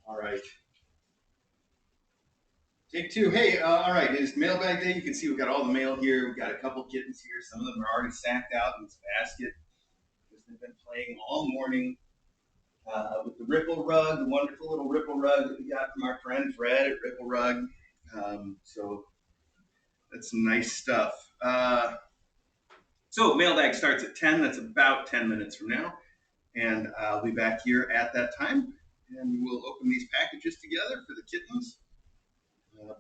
All right. Take two. Hey, all right. It's mailbag day. You can see we've got all the mail here. We've got a couple kittens here. Some of them are already sacked out in this basket because they've been playing all morning with the Ripple rug, the wonderful little Ripple rug that we got from our friend Fred at Ripple Rug. So that's some nice stuff. So mailbag starts at 10. That's about 10 minutes from now. And I'll be back here at that time. And we'll open these packages together for the kittens.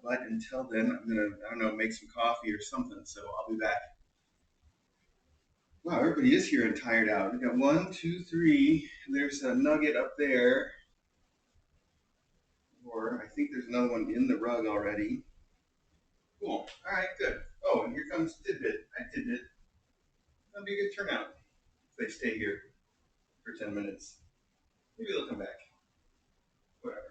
But until then, I'm gonna, I don't know, make some coffee or something. So I'll be back. Wow, everybody is here and tired out. We got one, two, three. There's a nugget up there. Or I think there's another one in the rug already. Cool. All right, good. Oh, and here comes Tidbit. Hi, Tidbit. That'll be a good turnout if they stay here for 10 minutes. Maybe they'll come back. Whatever.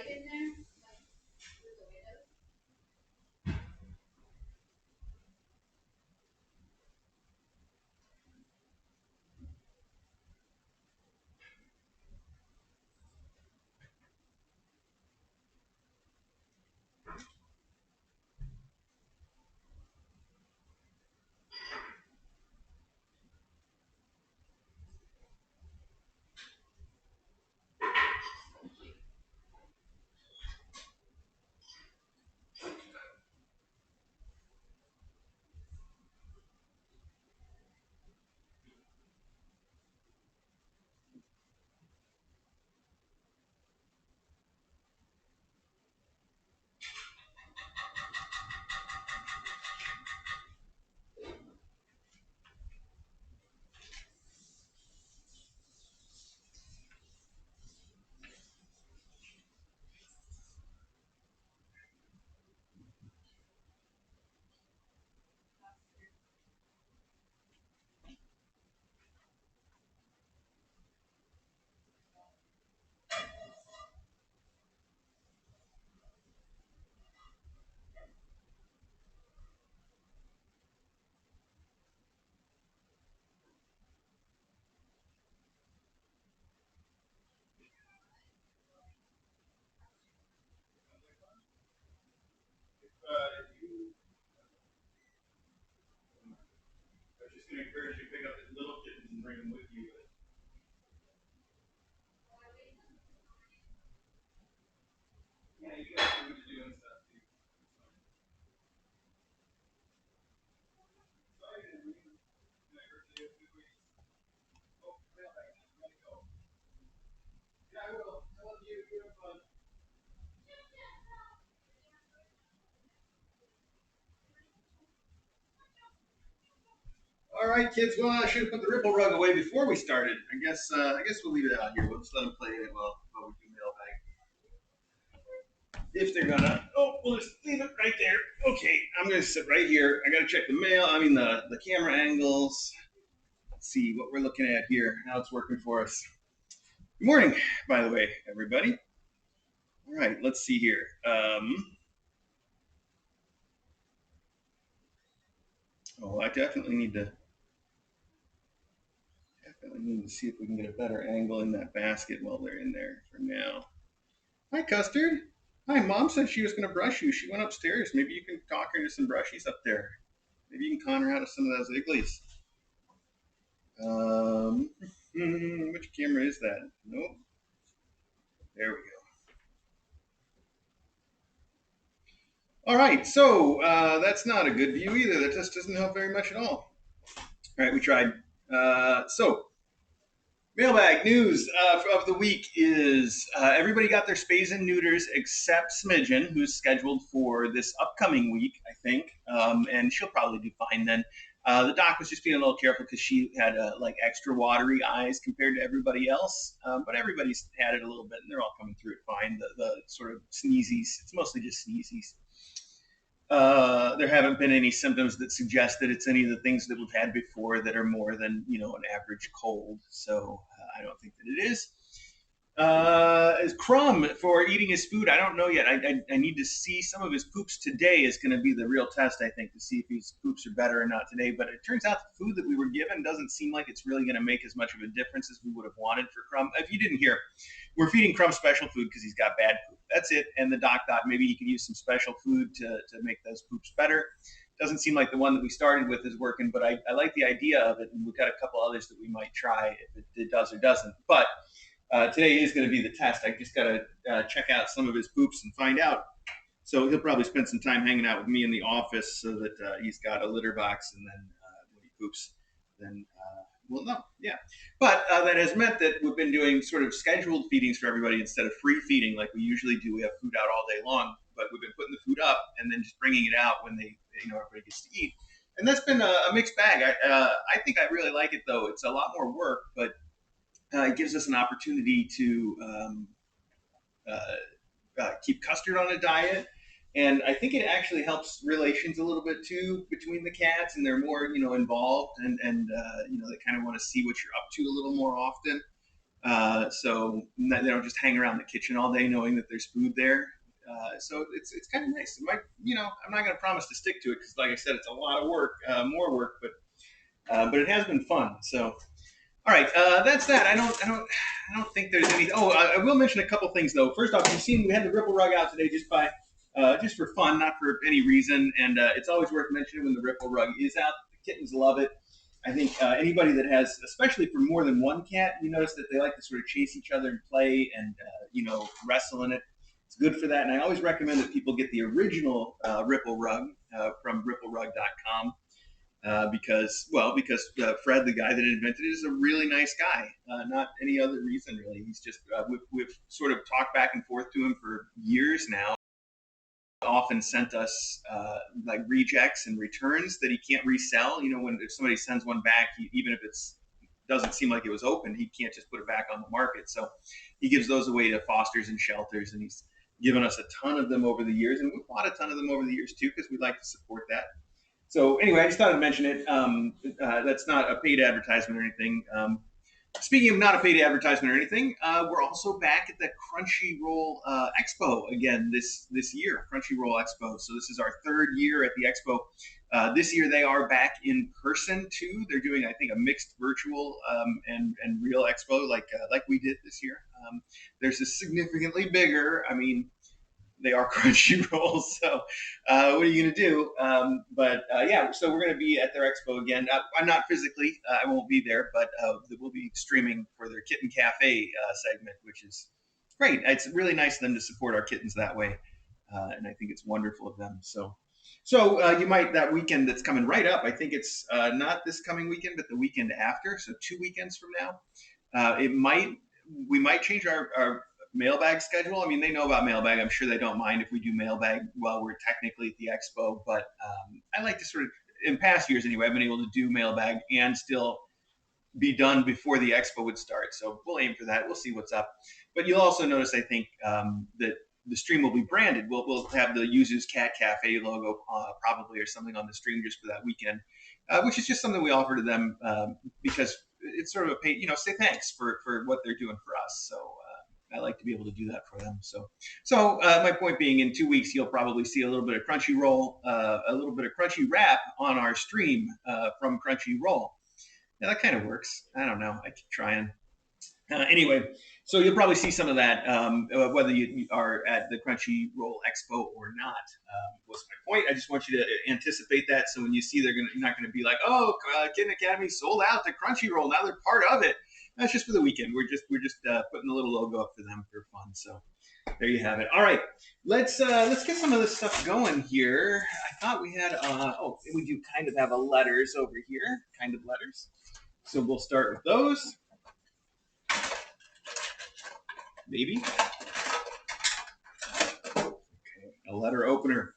light in there, like through the windows? I was just going to encourage you to pick up the little kittens and bring them with you. Yeah, you got food to do and stuff too. Sorry, I didn't mean to hurt you. Oh, mailbag, let it go. Yeah, I will. I love you. You have fun. All right, kids. Well, I should have put the ripple rug away before we started. I guess we'll leave it out here. We'll just let them play it while we do mailbag. If they're gonna. Oh, we'll just leave it right there. Okay, I'm gonna sit right here. I gotta check the mail. I mean the camera angles. Let's see what we're looking at here. How it's working for us. Good morning, by the way, everybody. All right, let's see here. I definitely need to see if we can get a better angle in that basket while they're in there for now. Hi, Custard. Hi, Mom said she was going to brush you. She went upstairs. Maybe you can talk her into some brushies up there. Maybe you can con her out of some of those iglees. Which camera is that? Nope. There we go. All right, so that's not a good view either. That just doesn't help very much at all. All right, we tried. So mailbag news of the week is everybody got their spays and neuters except Smidgen, who's scheduled for this upcoming week, I think, and she'll probably do fine then. The doc was just being a little careful because she had like extra watery eyes compared to everybody else, but everybody's had it a little bit, and they're all coming through it fine. The sort of sneezies, it's mostly just sneezies. There haven't been any symptoms that suggest that it's any of the things that we've had before that are more than an average cold. So I don't think that it is. Is Crumb for eating his food? I don't know yet. I need to see some of his poops today. Is going to be the real test, I think, to see if his poops are better or not today. But it turns out the food that we were given doesn't seem like it's really going to make as much of a difference as we would have wanted for Crumb. If you didn't hear, we're feeding Crumb special food because he's got bad poop. That's it. And the doc thought maybe he could use some special food to make those poops better. Doesn't seem like the one that we started with is working, but I like the idea of it, and we've got a couple others that we might try if it does or doesn't. But today is going to be the test. I just got to check out some of his poops and find out. So he'll probably spend some time hanging out with me in the office so that he's got a litter box, and then when he poops, then we'll know. Yeah. But that has meant that we've been doing sort of scheduled feedings for everybody instead of free feeding like we usually do. We have food out all day long, but we've been putting the food up and then just bringing it out when everybody gets to eat. And that's been a mixed bag. I think I really like it, though. It's a lot more work, but it gives us an opportunity to keep Custard on a diet. And I think it actually helps relations a little bit too between the cats, and they're more involved, and they kind of want to see what you're up to a little more often. so they don't just hang around the kitchen all day knowing that there's food there. So it's kind of nice. It might, I'm not going to promise to stick to it because, like I said, it's a lot of work, more work, but it has been fun. So, all right, that's that. I don't think there's any. Oh, I will mention a couple things though. First off, you've seen we had the Ripple rug out today just for fun, not for any reason, and it's always worth mentioning when the Ripple rug is out. The kittens love it. I think anybody that has, especially for more than one cat, you notice that they like to sort of chase each other and play and wrestle in it. It's good for that, and I always recommend that people get the original Ripple rug from ripplerug.com because Fred, the guy that invented it, is a really nice guy. Not any other reason really. He's just we've sort of talked back and forth to him for years now. Often sent us like rejects and returns that he can't resell. When if somebody sends one back, even if it's doesn't seem like it was open, he can't just put it back on the market. So he gives those away to fosters and shelters, and he's given us a ton of them over the years, and we've bought a ton of them over the years too because we like to support that. So anyway, I just thought I'd mention it. That's not a paid advertisement or anything. Speaking of not a paid advertisement or anything, we're also back at the Crunchyroll Expo again this year, Crunchyroll Expo. So this is our third year at the Expo. This year they are back in person too. They're doing, I think, a mixed virtual and real expo like we did this year. There's a significantly bigger. I mean, they are Crunchyroll, so what are you going to do? Yeah, so we're going to be at their expo again. I'm not physically, I won't be there, but we'll be streaming for their Kitten Cafe segment, which is great. It's really nice of them to support our kittens that way, and I think it's wonderful of them. So you might, that weekend that's coming right up, I think it's not this coming weekend, but the weekend after, so 2 weekends from now, we might change our mailbag schedule. I mean, they know about mailbag. I'm sure they don't mind if we do mailbag while we're technically at the expo, but I like to sort of, in past years anyway, I've been able to do mailbag and still be done before the expo would start. So we'll aim for that. We'll see what's up. But you'll also notice, I think, that the stream will be branded. We'll have the Yuzu's Cat Cafe logo probably or something on the stream just for that weekend, which is just something we offer to them because it's sort of a pay, say thanks for what they're doing for us. So I like to be able to do that for them. So my point being, in 2 weeks, you'll probably see a little bit of Crunchyroll, a little bit of Crunchy Rap on our stream from Crunchyroll. Yeah, that kind of works. I don't know. I keep trying. Anyway, so you'll probably see some of that, whether you are at the Crunchyroll Expo or not. Was my point. I just want you to anticipate that. So when you see, you're not going to be like, oh, Kitten Academy sold out to Crunchyroll. Now they're part of it. That's just for the weekend. We're just putting a little logo up for them for fun. So there you have it. All right, let's get some of this stuff going here. I thought we had we do kind of have a letters over here, kind of letters. So we'll start with those. Maybe. Okay, a letter opener.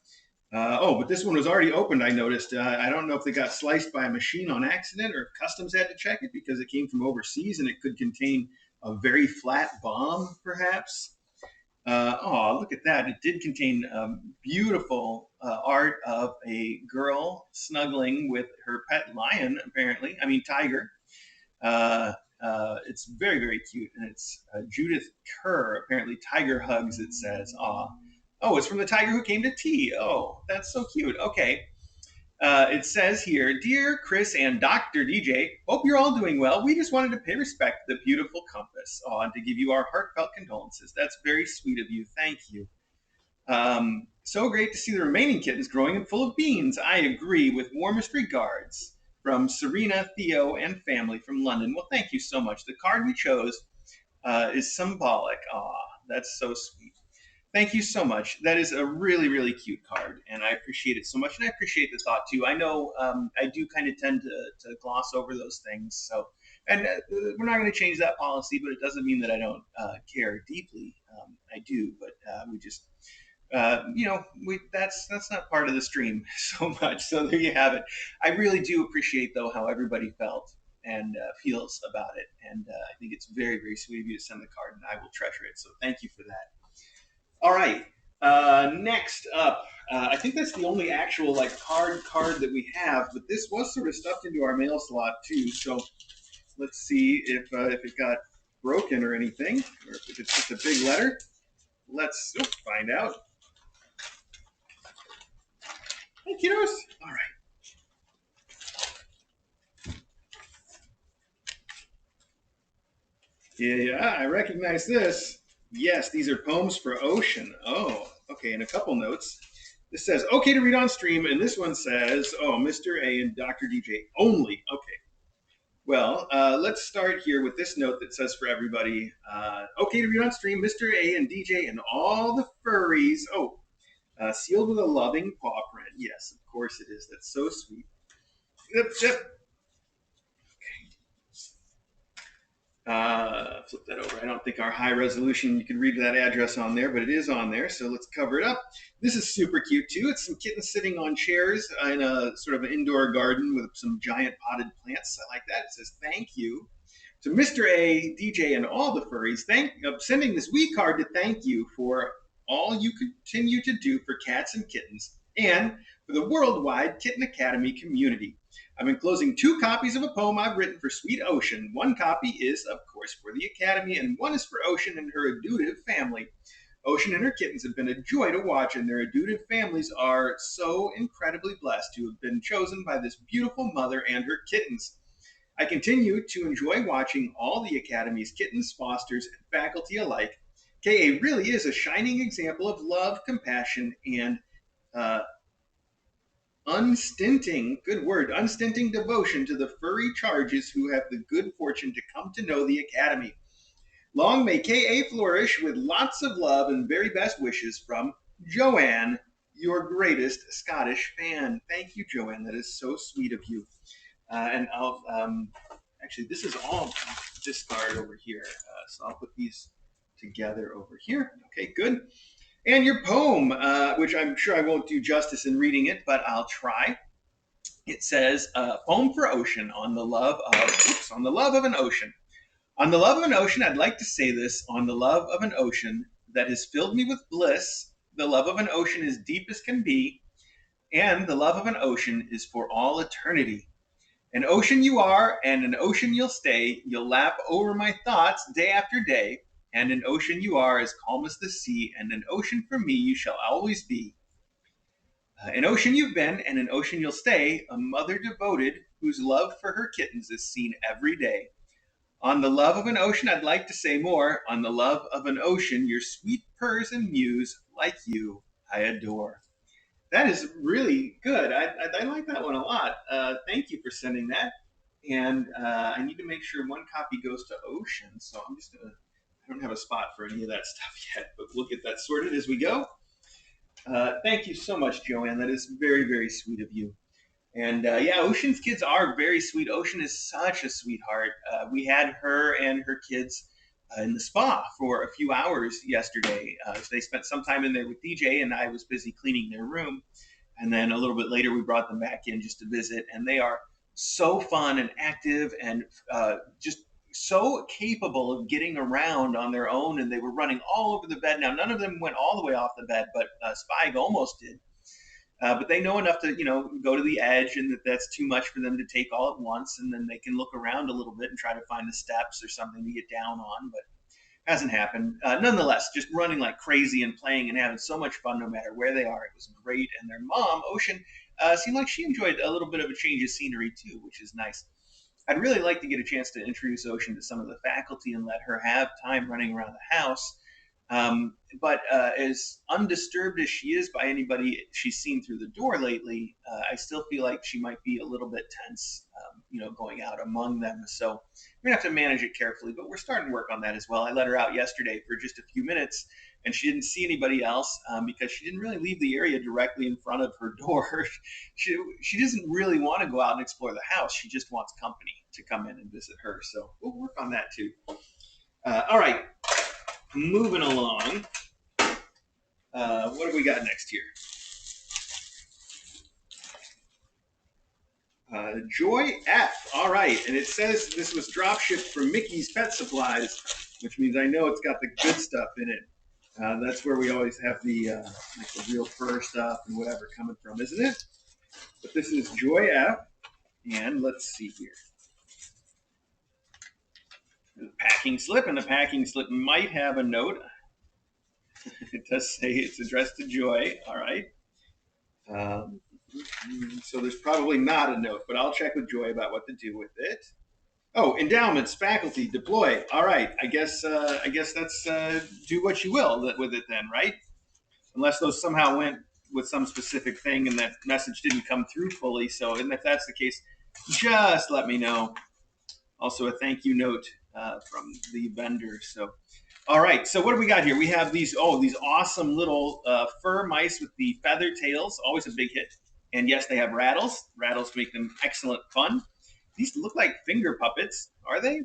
But this one was already opened, I noticed. I don't know if they got sliced by a machine on accident or if customs had to check it because it came from overseas and it could contain a very flat bomb, perhaps. Look at that. It did contain beautiful art of a girl snuggling with her pet lion, apparently. I mean, tiger. It's very, very cute. And it's Judith Kerr, apparently Tiger Hugs, it says. Oh, it's from the tiger who came to tea. Oh, that's so cute. Okay. It says here, Dear Chris and Dr. DJ, hope you're all doing well. We just wanted to pay respect to the beautiful compass and to give you our heartfelt condolences. That's very sweet of you. Thank you. So great to see the remaining kittens growing and full of beans. I agree, with warmest regards. From Serena, Theo, and family from London. Well, thank you so much. The card we chose is symbolic. That's so sweet. Thank you so much. That is a really, really cute card, and I appreciate it so much, and I appreciate the thought, too. I know I do kind of tend to gloss over those things, and we're not going to change that policy, but it doesn't mean that I don't care deeply. I do, but we just... that's not part of the stream so much. So there you have it. I really do appreciate, though, how everybody felt and feels about it. And I think it's very, very sweet of you to send the card, and I will treasure it. So thank you for that. All right. Next up, I think that's the only actual card that we have, but this was sort of stuffed into our mail slot too. So let's see if it got broken or anything, or if it's just a big letter. Let's find out. Hey, kiddos. All right. Yeah, I recognize this. Yes, these are poems for Ocean. Oh, okay, and a couple notes. This says, okay to read on stream, and this one says, oh, Mr. A and Dr. DJ only. Okay. Well, let's start here with this note that says for everybody, okay to read on stream, Mr. A and DJ and all the furries. Oh, sealed with a loving paw print. Yes, of course it is. That's so sweet. Yep, yep. Flip that over. I don't think our high resolution, you can read that address on there, but it is on there. So let's cover it up. This is super cute too. It's some kittens sitting on chairs in a sort of an indoor garden with some giant potted plants. I like that. It says, thank you to Mr. A, DJ, and all the furries. Sending this wee card to thank you for all you continue to do for cats and kittens and for the worldwide Kitten Academy community. I'm enclosing 2 copies of a poem I've written for Sweet Ocean. 1 copy is, of course, for the Academy, and 1 is for Ocean and her adutive family. Ocean and her kittens have been a joy to watch, and their adutive families are so incredibly blessed to have been chosen by this beautiful mother and her kittens. I continue to enjoy watching all the Academy's kittens, fosters, and faculty alike. KA really is a shining example of love, compassion, and unstinting devotion to the furry charges who have the good fortune to come to know the Academy. Long may KA flourish with lots of love and very best wishes from Joanne, your greatest Scottish fan. Thank you, Joanne. That is so sweet of you. And I'll actually, this is all discard over here. So I'll put these together over here. Okay, good. And your poem, which I'm sure I won't do justice in reading it, but I'll try. It says, poem for Ocean on the love of an ocean. On the love of an ocean, I'd like to say this, on the love of an ocean that has filled me with bliss. The love of an ocean is deep as can be, and the love of an ocean is for all eternity. An ocean you are, and an ocean you'll stay. You'll lap over my thoughts day after day. And an ocean you are, as calm as the sea, and an ocean for me you shall always be. An ocean you've been, and an ocean you'll stay, a mother devoted, whose love for her kittens is seen every day. On the love of an ocean, I'd like to say more. On the love of an ocean, your sweet purrs and mews, like you, I adore. That is really good. I like that one a lot. Thank you for sending that. And I need to make sure 1 copy goes to Ocean, so I'm just going to, I don't have a spot for any of that stuff yet, but we'll get that sorted as we go. Thank you so much, Joanne. That is very, very sweet of you. And yeah, Ocean's kids are very sweet. Ocean is such a sweetheart. We had her and her kids in the spa for a few hours yesterday. So they spent some time in there with DJ, and I was busy cleaning their room. And then a little bit later, we brought them back in just to visit. And they are so fun and active and just so capable of getting around on their own. And they were running all over the bed. Now, none of them went all the way off the bed, but Spike almost did. But they know enough to, go to the edge, and that's too much for them to take all at once. And then they can look around a little bit and try to find the steps or something to get down on. But hasn't happened. Nonetheless, just running like crazy and playing and having so much fun no matter where they are. It was great. And their mom, Ocean, seemed like she enjoyed a little bit of a change of scenery too, which is nice. I'd really like to get a chance to introduce Ocean to some of the faculty and let her have time running around the house. But as undisturbed as she is by anybody she's seen through the door lately, I still feel like she might be a little bit tense, going out among them. So we're gonna have to manage it carefully, but we're starting to work on that as well. I let her out yesterday for just a few minutes, and she didn't see anybody else because she didn't really leave the area directly in front of her door. She doesn't really want to go out and explore the house. She just wants company to come in and visit her. So we'll work on that too. All right. Moving along, what have we got next here? Joy F. All right, and it says this was drop shipped from Mickey's Pet Supplies, which means I know it's got the good stuff in it. That's where we always have the real fur stuff and whatever coming from, isn't it? But this is Joy F. And let's see here. The packing slip, and the packing slip might have a note. It does say it's addressed to Joy. All right. So there's probably not a note, but I'll check with Joy about what to do with it. Oh, endowments, faculty, deploy. All right. I guess that's do what you will with it then, right? Unless those somehow went with some specific thing and that message didn't come through fully. So, and if that's the case, just let me know. Also, a thank you note from the vendor. So, all right. So, what do we got here? We have these awesome little fur mice with the feather tails. Always a big hit. And yes, they have rattles. Rattles make them excellent fun. These look like finger puppets. Are they?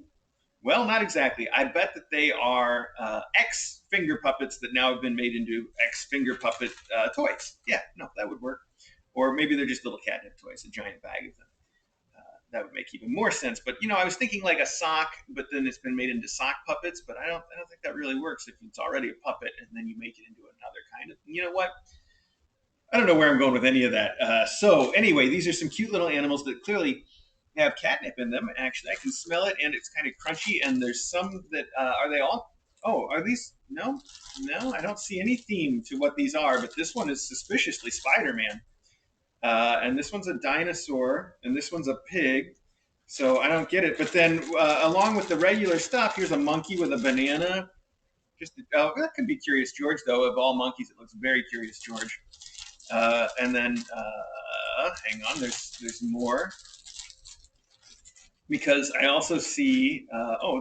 Well, not exactly. I bet that they are X finger puppets that now have been made into X finger puppet toys. Yeah, no, that would work. Or maybe they're just little catnip toys, a giant bag of them. That would make even more sense. But I was thinking like a sock, but then it's been made into sock puppets. But I don't think that really works if it's already a puppet and then you make it into another kind of. You know what? I don't know where I'm going with any of that. So anyway, these are some cute little animals that clearly have catnip in them. Actually, I can smell it, and it's kind of crunchy. And there's some that are they all? Oh, are these? No, I don't see any theme to what these are. But this one is suspiciously Spider-Man. And this one's a dinosaur, and this one's a pig. So I don't get it. But then, along with the regular stuff, here's a monkey with a banana. That could be Curious George, though. Of all monkeys, it looks very Curious George. And then, hang on, there's more. Because I also see,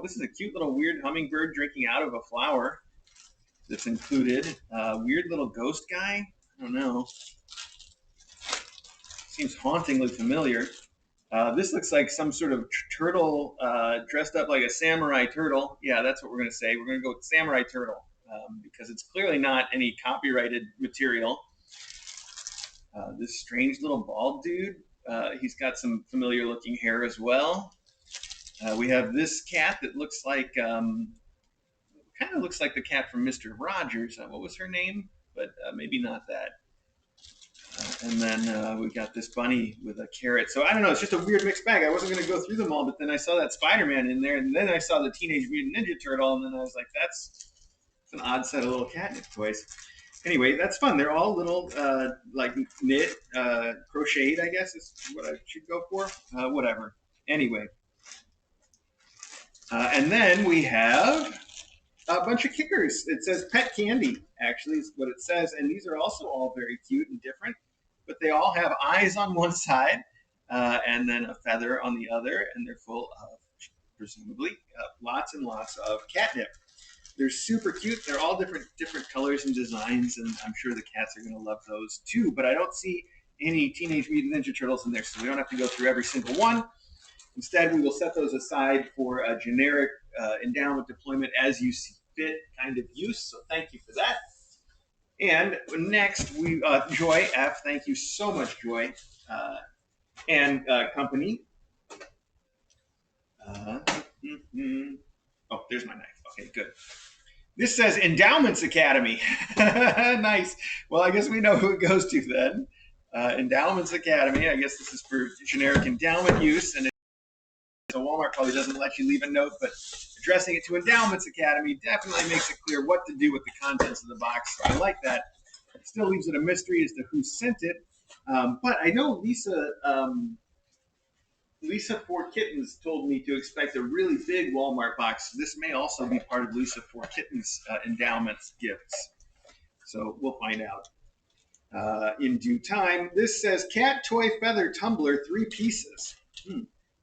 this is a cute little weird hummingbird drinking out of a flower that's included. Weird little ghost guy. I don't know. Seems hauntingly familiar. This looks like some sort of turtle dressed up like a samurai turtle. Yeah, that's what we're going to say. We're going to go with samurai turtle because it's clearly not any copyrighted material. This strange little bald dude. He's got some familiar looking hair as well. We have this cat that looks like, kind of looks like the cat from Mr. Rogers. What was her name? But maybe not that. And then we got this bunny with a carrot. So I don't know. It's just a weird mixed bag. I wasn't going to go through them all, but then I saw that Spider-Man in there, and then I saw the Teenage Mutant Ninja Turtle, and then I was like, that's an odd set of little catnip toys. Anyway, that's fun. They're all little, like knit, crocheted, I guess is what I should go for. Whatever. Anyway. And then we have a bunch of kickers. It says pet candy, actually, is what it says. And these are also all very cute and different. But they all have eyes on one side and then a feather on the other. And they're full of, presumably, lots and lots of catnip. They're super cute. They're all different colors and designs. And I'm sure the cats are going to love those too. But I don't see any Teenage Mutant Ninja Turtles in there. So we don't have to go through every single one. Instead, we will set those aside for a generic endowment deployment as you see fit kind of use. So thank you for that. And next, we Joy F. Thank you so much, Joy, and company. Oh, there's my knife. Okay, good. This says Endowments Academy. Nice. Well, I guess we know who it goes to then. Endowments Academy. I guess this is for generic endowment use, and so Walmart probably doesn't let you leave a note, but addressing it to Endowments Academy definitely makes it clear what to do with the contents of the box. So I like that. It still leaves it a mystery as to who sent it. But I know Lisa for Kittens told me to expect a really big Walmart box. This may also be part of Lisa for Kittens endowments gifts. So we'll find out in due time. This says cat toy feather tumbler, 3 pieces.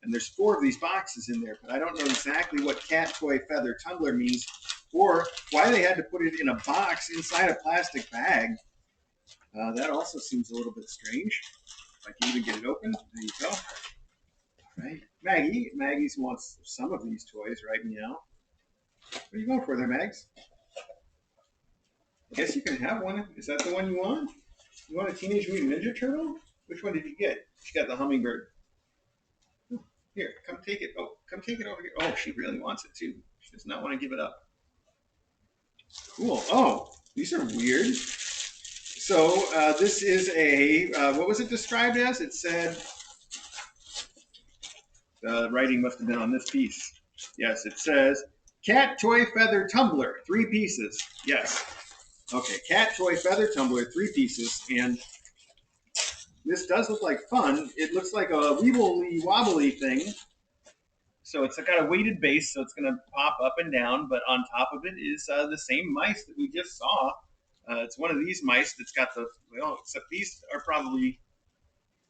And there's 4 of these boxes in there, but I don't know exactly what cat toy feather tumbler means or why they had to put it in a box inside a plastic bag. That also seems a little bit strange. If I can even get it open. There you go. All right. Maggie wants some of these toys right now. What are you going for there, Mags? I guess you can have one. Is that the one you want? You want a Teenage Mutant Ninja Turtle? Which one did you get? She got the hummingbird. Here, come take it. Oh, come take it over here. Oh, she really wants it too. She does not want to give it up. Cool. Oh, these are weird. So this is a, what was it described as? It said, the writing must have been on this piece. Yes, it says, cat toy feather tumbler, 3 pieces. Yes. Okay, cat toy feather tumbler, 3 pieces, and this does look like fun. It looks like a weebly wobbly thing. So it's got a weighted base, so it's going to pop up and down, but on top of it is the same mice that we just saw. It's one of these mice that's got the, well, except these are probably,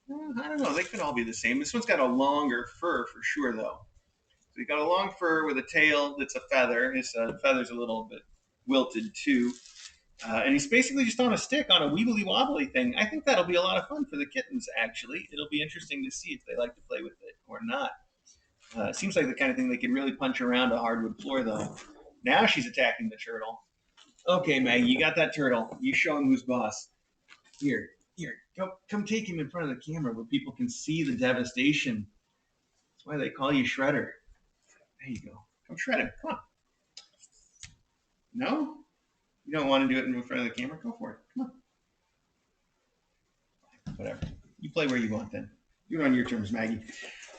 I don't know, they could all be the same. This one's got a longer fur for sure, though. So he's got a long fur with a tail that's a feather. His feather's a little bit wilted, too. And he's basically just on a stick on a weebly wobbly thing. I think that'll be a lot of fun for the kittens, actually. It'll be interesting to see if they like to play with it or not. Seems like the kind of thing they can really punch around a hardwood floor, though. Now she's attacking the turtle. Okay, Maggie, you got that turtle. You show him who's boss. Here, come take him in front of the camera where people can see the devastation. That's why they call you Shredder. There you go. Come shred him. Come on. No? You don't want to do it in front of the camera? Go for it. Come on. Whatever. You play where you want then. Do it on your terms, Maggie.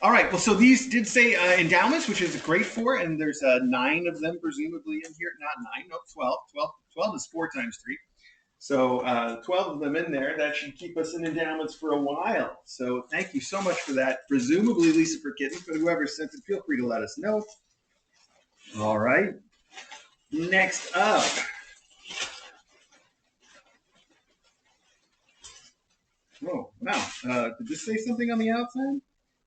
All right. Well, so these did say endowments, which is great for, and there's 9 of them presumably in here. Not 9, no, 12. 12 is 4 times 3. So 12 of them in there. That should keep us in endowments for a while. So thank you so much for that. Presumably Lisa for Kittens, but whoever sent it, feel free to let us know. All right. Next up. Oh, wow. Did this say something on the outside?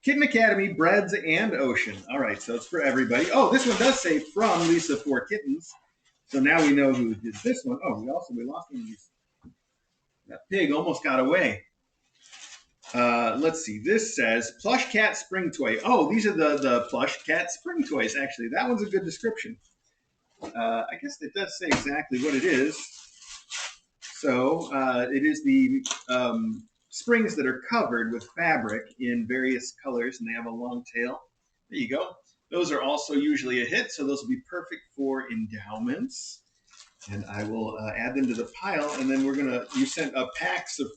Kitten Academy, Breads and Ocean. All right, so it's for everybody. Oh, this one does say from Lisa for Kittens. So now we know who did this one. Oh, we lost one of these. That pig almost got away. Let's see. This says Plush Cat Spring Toy. Oh, these are the Plush Cat Spring Toys, actually. That one's a good description. I guess it does say exactly what it is. So it is the springs that are covered with fabric in various colors, and they have a long tail. There you go. Those are also usually a hit, so those will be perfect for endowments. And I will add them to the pile, and then you sent packs of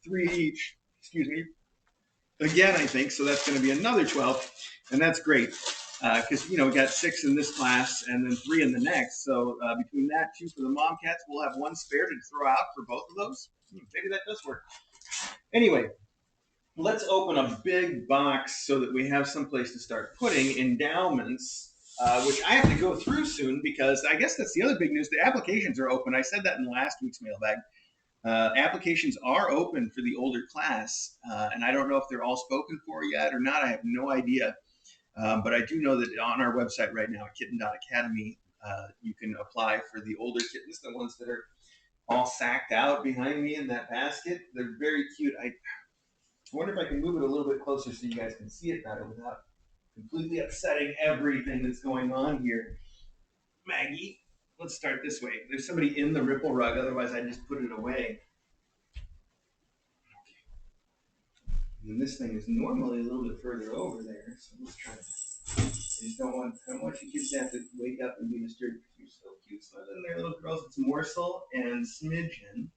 3 each, excuse me, again, I think, so that's gonna be another 12, and that's great. Because we got 6 in this class and then 3 in the next. So between that, 2 for the mom cats, we'll have 1 spare to throw out for both of those. Maybe that does work. Anyway, let's open a big box so that we have someplace to start putting endowments, which I have to go through soon because I guess that's the other big news. The applications are open. I said that in last week's mailbag. Applications are open for the older class, and I don't know if they're all spoken for yet or not. I have no idea. But I do know that on our website right now at kitten.academy, you can apply for the older kittens, the ones that are all sacked out behind me in that basket. They're very cute. I wonder if I can move it a little bit closer so you guys can see it better without completely upsetting everything that's going on here. Maggie, let's start this way. There's somebody in the ripple rug, otherwise I just put it away. And this thing is normally a little bit further over there, so let's try that. I just don't want you kids to have to wake up and be disturbed because you're so cute. So then there, little girls, it's Morsel and Smidgen.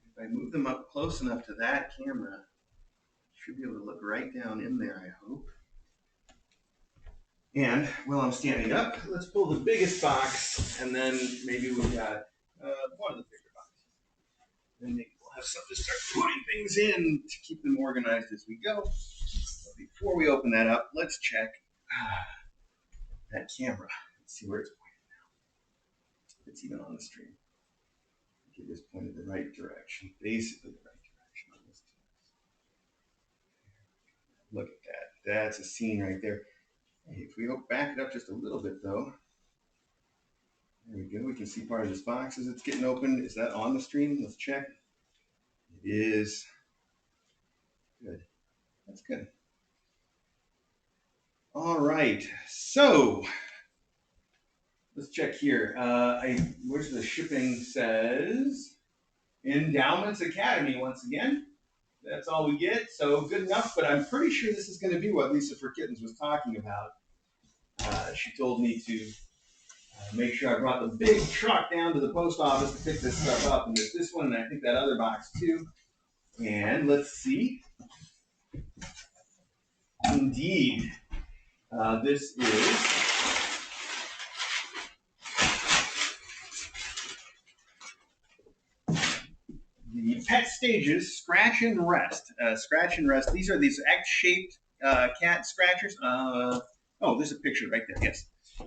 If I move them up close enough to that camera, you should be able to look right down in there, I hope. And while I'm standing up, let's pull the biggest box, and then maybe we've got one of the bigger boxes. Then maybe we'll have something to start putting things in to keep them organized as we go. But before we open that up, let's check that camera. Let's see where it's pointed now. If it's even on the stream. It is pointed the right direction, basically the right direction on this. Look at that. That's a scene right there. Hey, if we back it up just a little bit, though, there we go. We can see part of this box as it's getting open. Is that on the stream? Let's check. It is. Good. That's good. All right. So let's check here. Where's the shipping says? Endowments Academy once again. That's all we get. So good enough, but I'm pretty sure this is going to be what Lisa for Kittens was talking about. She told me to make sure I brought the big truck down to the post office to pick this stuff up. And there's this one, and I think that other box too. And let's see. Indeed, this is pet stages, scratch and rest. Scratch and rest. These are these X-shaped cat scratchers. Oh, there's a picture right there. Yes.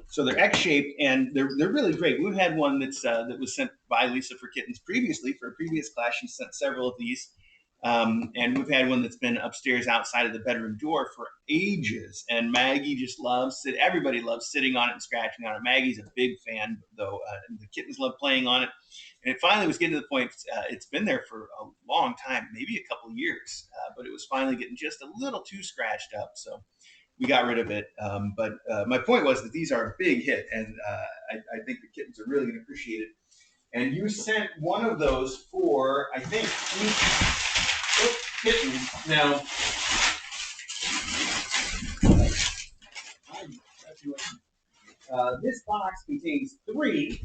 So they're X-shaped and they're really great. We've had one that was sent by Lisa for kittens previously for a previous class. She sent several of these, and we've had one that's been upstairs outside of the bedroom door for ages. And Maggie just loves it. Everybody loves sitting on it and scratching on it. Maggie's a big fan, though. The kittens love playing on it. And it finally was getting to the point, it's been there for a long time, maybe a couple years, but it was finally getting just a little too scratched up. So we got rid of it. But my point was that these are a big hit, and I think the kittens are really going to appreciate it. And you sent one of those for, I think, each kitten. Now, this box contains 3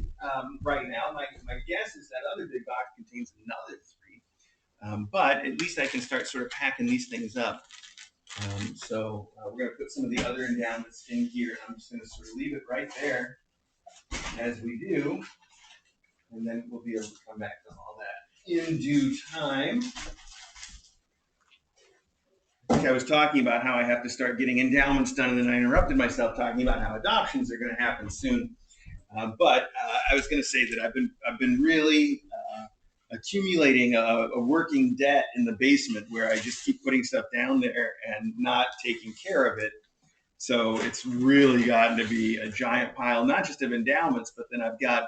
right now. My guess is that other big box contains another 3. But at least I can start sort of packing these things up. So we're going to put some of the other endowments in here. I'm just going to sort of leave it right there as we do. And then we'll be able to come back to all that in due time. I was talking about how I have to start getting endowments done, and then I interrupted myself talking about how adoptions are going to happen soon. But I was going to say that I've been really accumulating a working debt in the basement where I just keep putting stuff down there and not taking care of it. So it's really gotten to be a giant pile, not just of endowments, but then I've got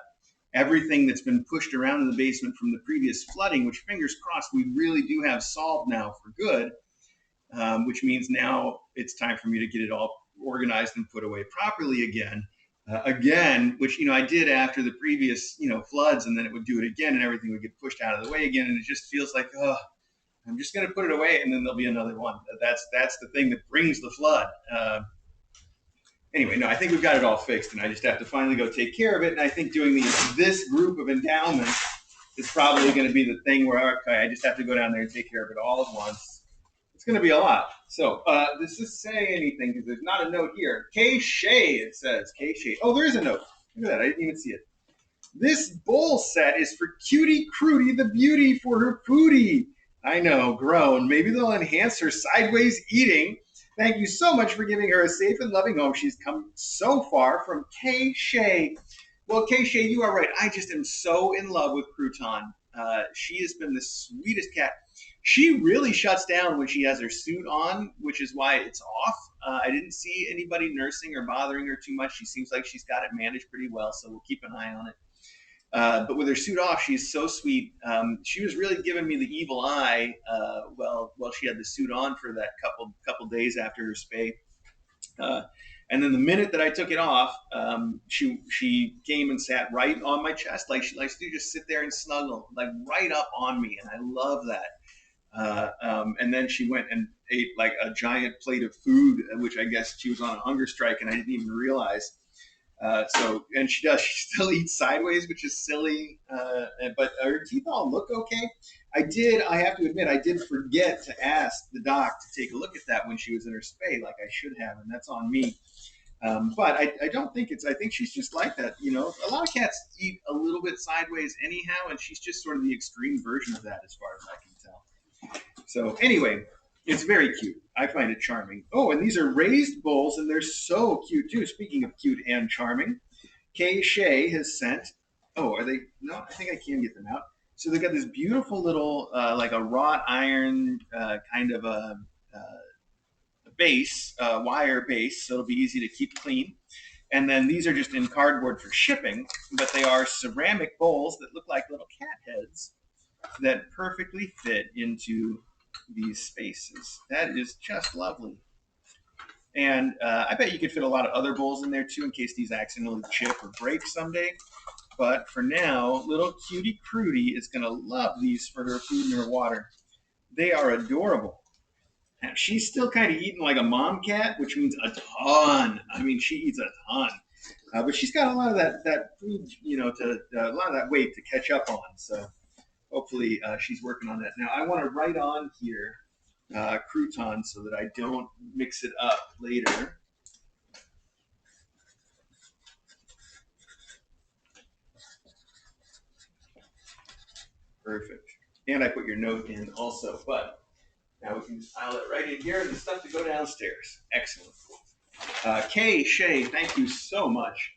everything that's been pushed around in the basement from the previous flooding, which fingers crossed we really do have solved now for good, which means now it's time for me to get it all organized and put away properly again, which I did after the previous floods, and then it would do it again, and everything would get pushed out of the way again, and it just feels like I'm just going to put it away, and then there'll be another one. That's the thing that brings the flood. Anyway, no, I think we've got it all fixed, and I just have to finally go take care of it. And I think doing this group of endowments is probably going to be the thing where I just have to go down there and take care of it all at once. It's going to be a lot. So does this say anything? Because there's not a note here. K. Shea, it says. K. Shea. Oh, there is a note. Look at that. I didn't even see it. This bowl set is for Cutie Crudy the Beauty for her foodie. I know, grown. Maybe they'll enhance her sideways eating. Thank you so much for giving her a safe and loving home. She's come so far from K. Shea. Well, K. Shea, you are right. I just am so in love with Crouton. She has been the sweetest cat. She really shuts down when she has her suit on, which is why it's off. I didn't see anybody nursing or bothering her too much. She seems like she's got it managed pretty well, so we'll keep an eye on it. But with her suit off, she's so sweet. She was really giving me the evil eye while she had the suit on for that couple days after her spay. And then the minute that I took it off, she came and sat right on my chest, like she likes to just sit there and snuggle, like right up on me, and I love that. And then she went and ate like a giant plate of food, which I guess she was on a hunger strike, and I didn't even realize. And she still eats sideways, which is silly, but her teeth all look okay. I have to admit, I did forget to ask the doc to take a look at that when she was in her spay, like I should have, and that's on me. But I don't think I think she's just like that. A lot of cats eat a little bit sideways anyhow, and she's just sort of the extreme version of that as far as I can tell. So anyway, it's very cute. I find it charming. Oh, and these are raised bowls, and they're so cute too. Speaking of cute and charming, Kay Shea has sent. Oh, are they? No, I think I can get them out. So they got this beautiful little, like a wrought iron kind of a base, wire base, so it'll be easy to keep clean. And then these are just in cardboard for shipping, but they are ceramic bowls that look like little cat heads that perfectly fit into these spaces. That is just lovely. And I bet you could fit a lot of other bowls in there too in case these accidentally chip or break someday. But for now, little Cutie Crudy is going to love these for her food and her water. They are adorable. Now, she's still kind of eating like a mom cat, which means a ton. I mean, she eats a ton. But she's got a lot of that food, a lot of that weight to catch up on. So hopefully she's working on that. Now, I want to write on here crouton so that I don't mix it up later. Perfect. And I put your note in also, but now we can just pile it right in here and the stuff to go downstairs. Excellent. Kay, Shay, thank you so much.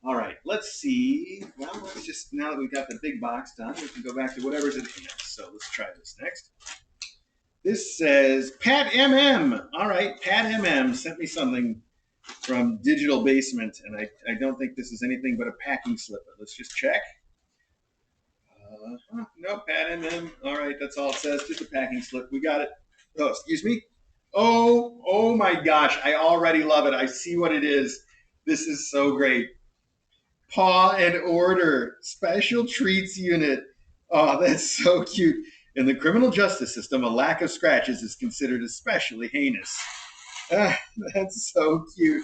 All right, let's see. Well, let's just, now that we've got the big box done, we can go back to whatever's in here. So let's try this next. This says Pat MM. All right, Pat MM sent me something from Digital Basement, and I don't think this is anything but a packing slip. But let's just check. No, Pat MM. All right, that's all it says. Just a packing slip. We got it. Oh, excuse me. Oh my gosh! I already love it. I see what it is. This is so great. Paw and Order Special Treats Unit. Oh, that's so cute. In the criminal justice system, a lack of scratches is considered especially heinous. Ah, that's so cute.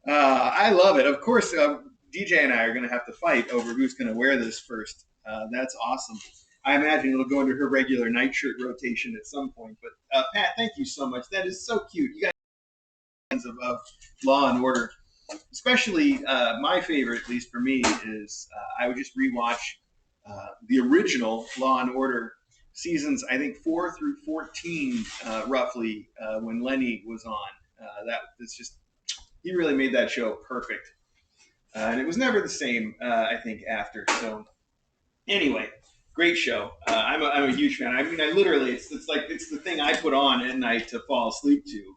I love it. Of course, DJ and I are going to have to fight over who's going to wear this first. That's awesome. I imagine it'll go into her regular nightshirt rotation at some point. But Pat, thank you so much. That is so cute. You guys are fans of Law and Order. Especially my favorite, at least for me, is I would just rewatch the original Law and Order seasons, I think 4 through 14, roughly, when Lenny was on. That's just, he really made that show perfect. And it was never the same, I think, after. So anyway, great show. I'm a huge fan. I mean, I literally, it's the thing I put on at night to fall asleep to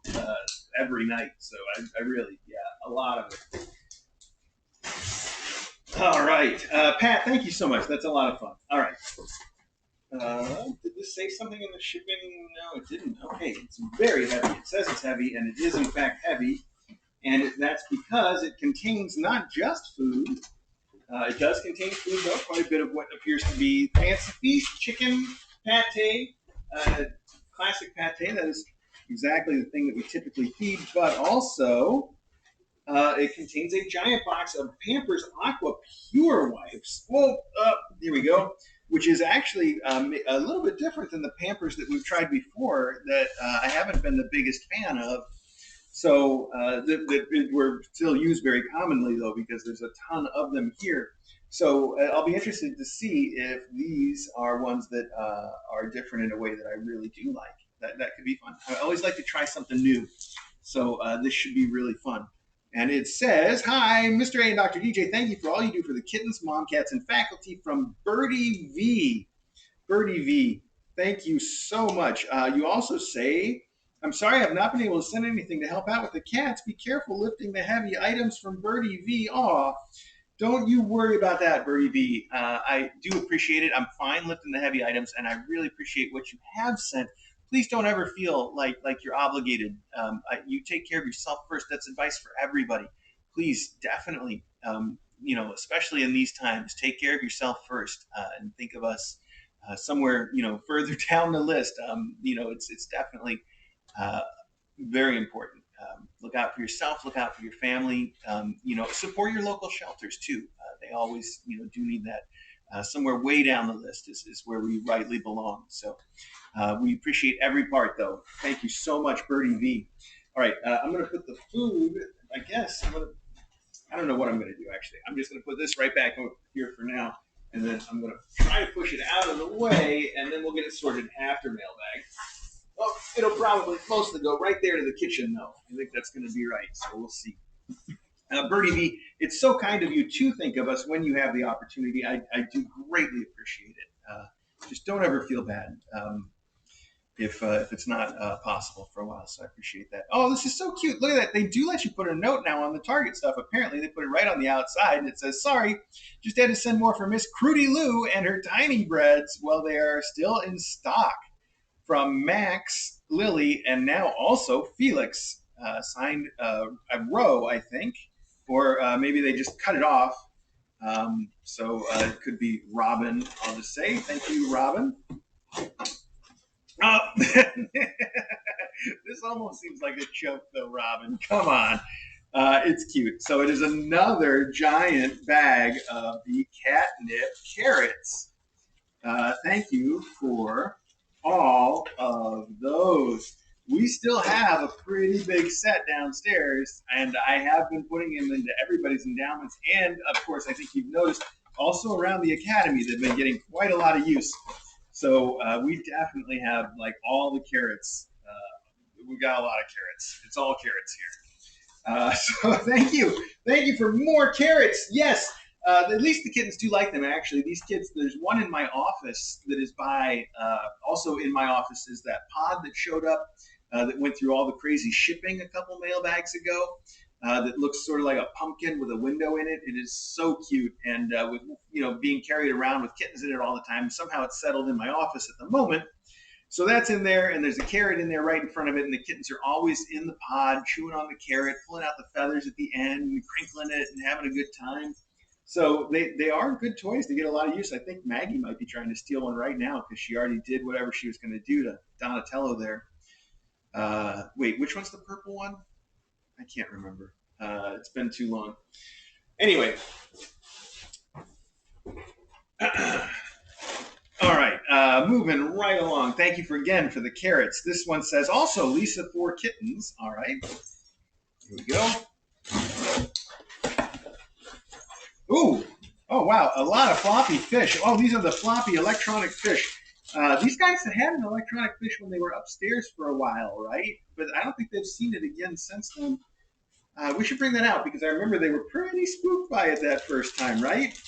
every night. So I really, yeah, a lot of it. All right, Pat, thank you so much. That's a lot of fun. All right. Did this say something in the shipping? No, it didn't. Okay, it's very heavy. It says it's heavy, and it is in fact heavy. And that's because it contains not just food. It does contain food, though, quite a bit of what appears to be fancy feast, chicken, pate, classic pate. That is exactly the thing that we typically feed, but also it contains a giant box of Pampers Aqua Pure wipes. Well, here we go. Which is actually a little bit different than the Pampers that we've tried before that I haven't been the biggest fan of. So that were still used very commonly, though, because there's a ton of them here. So I'll be interested to see if these are ones that are different in a way that I really do like. That could be fun. I always like to try something new. So this should be really fun. And it says, hi, Mr. A and Dr. DJ, thank you for all you do for the kittens, mom, cats, and faculty from Birdie V. Birdie V, thank you so much. You also say, I'm sorry I've not been able to send anything to help out with the cats. Be careful lifting the heavy items from Birdie V. Aw, don't you worry about that, Birdie V. I do appreciate it. I'm fine lifting the heavy items, and I really appreciate what you have sent. Please don't ever feel like you're obligated. You take care of yourself first. That's advice for everybody. Please, definitely, especially in these times, take care of yourself first and think of us somewhere, further down the list. It's definitely very important. Look out for yourself. Look out for your family. Support your local shelters too. They always, do need that. Somewhere way down the list is where we rightly belong. So we appreciate every part, though. Thank you so much, Birdie V. All right, I'm going to put the food. I guess I don't know what I'm going to do actually. I'm just going to put this right back over here for now, and then I'm going to try to push it out of the way, and then we'll get it sorted after mailbag. Well, it'll probably mostly go right there to the kitchen, though. I think that's going to be right, so we'll see. Birdie V, it's so kind of you to think of us when you have the opportunity. I do greatly appreciate it. Just don't ever feel bad if it's not possible for a while, so I appreciate that. Oh, this is so cute. Look at that. They do let you put a note now on the Target stuff. Apparently, they put it right on the outside, and it says, sorry, just had to send more for Miss Crudy Lou and her tiny breads while they are still in stock. From Max, Lily, and now also Felix. Signed a row, I think, or maybe they just cut it off. So it could be Robin, I'll just say. Thank you, Robin. Oh, this almost seems like a joke, though, Robin. Come on. It's cute. So it is another giant bag of the catnip carrots. Thank you for all of those. We still have a pretty big set downstairs, and I have been putting them into everybody's endowments. And, of course, I think you've noticed also around the academy, they've been getting quite a lot of use. So we definitely have like all the carrots. We got a lot of carrots. It's all carrots here. So thank you for more carrots. Yes, at least the kittens do like them. Actually, these kids. There's one in my office that is by. Also in my office is that pod that showed up that went through all the crazy shipping a couple mailbags ago. That looks sort of like a pumpkin with a window in it. It is so cute, and with being carried around with kittens in it all the time. Somehow it's settled in my office at the moment. So that's in there, and there's a carrot in there right in front of it, and the kittens are always in the pod, chewing on the carrot, pulling out the feathers at the end, and crinkling it, and having a good time. So they are good toys. They get a lot of use. I think Maggie might be trying to steal one right now because she already did whatever she was going to do to Donatello there. Wait, which one's the purple one? I can't remember. It's been too long. Anyway. All right, moving right along. Thank you for the carrots. This one says also Lisa for kittens. All right, here we go. Ooh, oh wow, a lot of floppy fish. Oh, these are the floppy electronic fish. These guys had an electronic fish when they were upstairs for a while, right? But I don't think they've seen it again since then. We should bring that out because I remember they were pretty spooked by it that first time, right?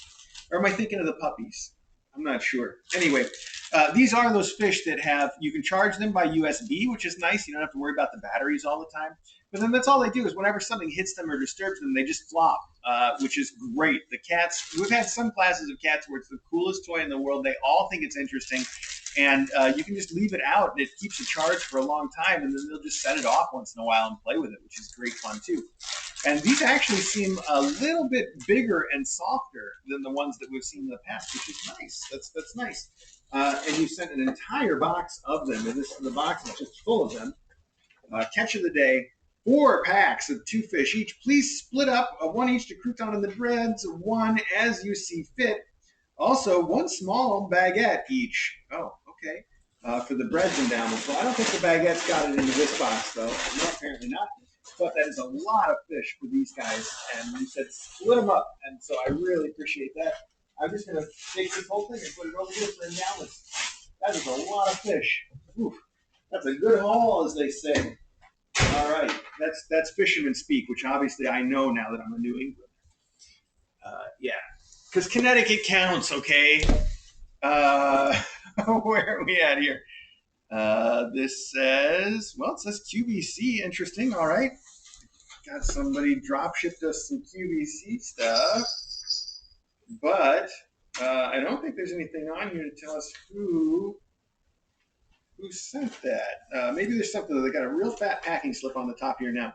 Or am I thinking of the puppies? I'm not sure. Anyway, these are those fish that you can charge them by USB, which is nice. You don't have to worry about the batteries all the time. But then that's all they do is whenever something hits them or disturbs them, they just flop, which is great. The cats, we've had some classes of cats where it's the coolest toy in the world. They all think it's interesting. And you can just leave it out, and it keeps a charge for a long time, and then they'll just set it off once in a while and play with it, which is great fun too. And these actually seem a little bit bigger and softer than the ones that we've seen in the past, which is nice. That's nice. And you sent an entire box of them, and the box is just full of them. Catch of the day: 4 packs of 2 fish each. Please split up 1 each to crouton in the breads, 1 as you see fit. Also, 1 small baguette each. Oh, okay. For the breads endowment. So I don't think the baguettes got it into this box, though. No, apparently not. But that is a lot of fish for these guys. And you said split them up. And so I really appreciate that. I'm just going to take this whole thing and put it over here for endowments. That is a lot of fish. Oof. That's a good haul, as they say. All right. That's fisherman speak, which obviously I know now that I'm a New Englander. Yeah. Because Connecticut counts, okay? Where are we at here? This says, well, it says QVC. Interesting. All right. Got somebody drop shipped us some QVC stuff. But I don't think there's anything on here to tell us who sent that. Maybe there's something. They got a real fat packing slip on the top here now.